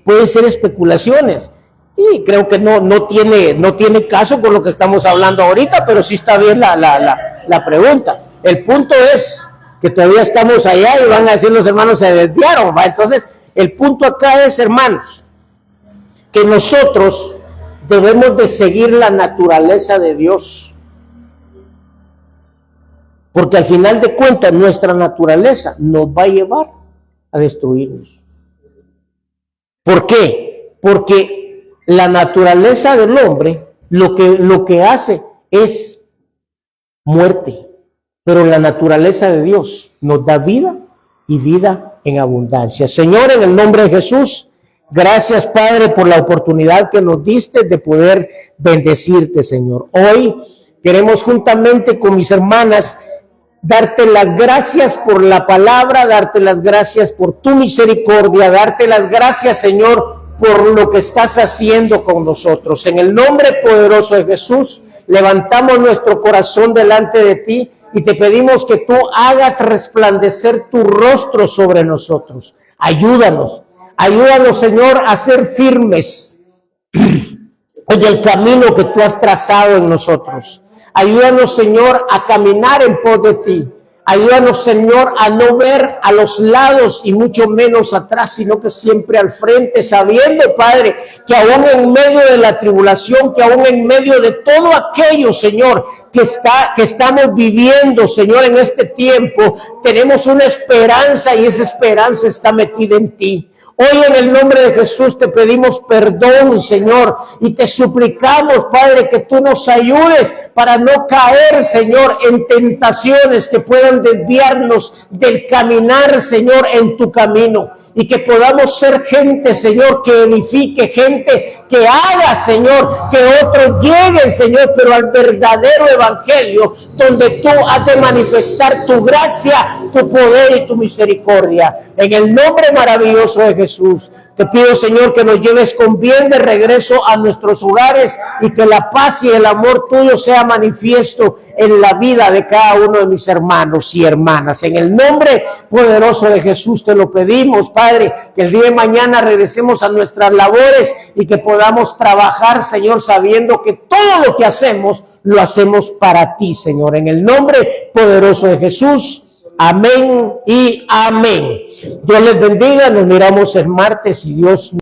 Speaker 1: puede ser especulaciones. Y creo que no tiene caso con lo que estamos hablando ahorita, pero sí está bien la pregunta. El punto es que todavía estamos allá y van a decir los hermanos se desviaron, ¿va? Entonces, el punto acá es, hermanos, que nosotros debemos de seguir la naturaleza de Dios. Porque al final de cuentas, nuestra naturaleza nos va a llevar a destruirnos. ¿Por qué? Porque la naturaleza del hombre lo que hace es muerte, pero la naturaleza de Dios nos da vida y vida en abundancia. Señor, en el nombre de Jesús, gracias, Padre, por la oportunidad que nos diste de poder bendecirte, Señor. Hoy queremos juntamente con mis hermanas darte las gracias por la palabra, darte las gracias por tu misericordia, darte las gracias, Señor, por lo que estás haciendo con nosotros. En el nombre poderoso de Jesús, levantamos nuestro corazón delante de ti y te pedimos que tú hagas resplandecer tu rostro sobre nosotros. Ayúdanos, Señor, a ser firmes en el camino que tú has trazado en nosotros. Ayúdanos, Señor, a caminar en pos de ti. Ayúdanos, Señor, a no ver a los lados y mucho menos atrás, sino que siempre al frente, sabiendo, Padre, que aún en medio de la tribulación, que aún en medio de todo aquello, Señor, que estamos viviendo, Señor, en este tiempo, tenemos una esperanza y esa esperanza está metida en ti. Hoy en el nombre de Jesús te pedimos perdón, Señor, y te suplicamos, Padre, que tú nos ayudes para no caer, Señor, en tentaciones que puedan desviarnos del caminar, Señor, en tu camino. Y que podamos ser gente, Señor, que edifique, gente que haga, Señor, que otros lleguen, Señor, pero al verdadero evangelio, donde tú has de manifestar tu gracia, tu poder y tu misericordia. En el nombre maravilloso de Jesús, te pido, Señor, que nos lleves con bien de regreso a nuestros hogares y que la paz y el amor tuyo sea manifiesto en la vida de cada uno de mis hermanos y hermanas. En el nombre poderoso de Jesús te lo pedimos, Padre, que el día de mañana regresemos a nuestras labores y que podamos trabajar, Señor, sabiendo que todo lo que hacemos, lo hacemos para ti, Señor. En el nombre poderoso de Jesús. Amén y amén. Dios les bendiga. Nos miramos el martes y Dios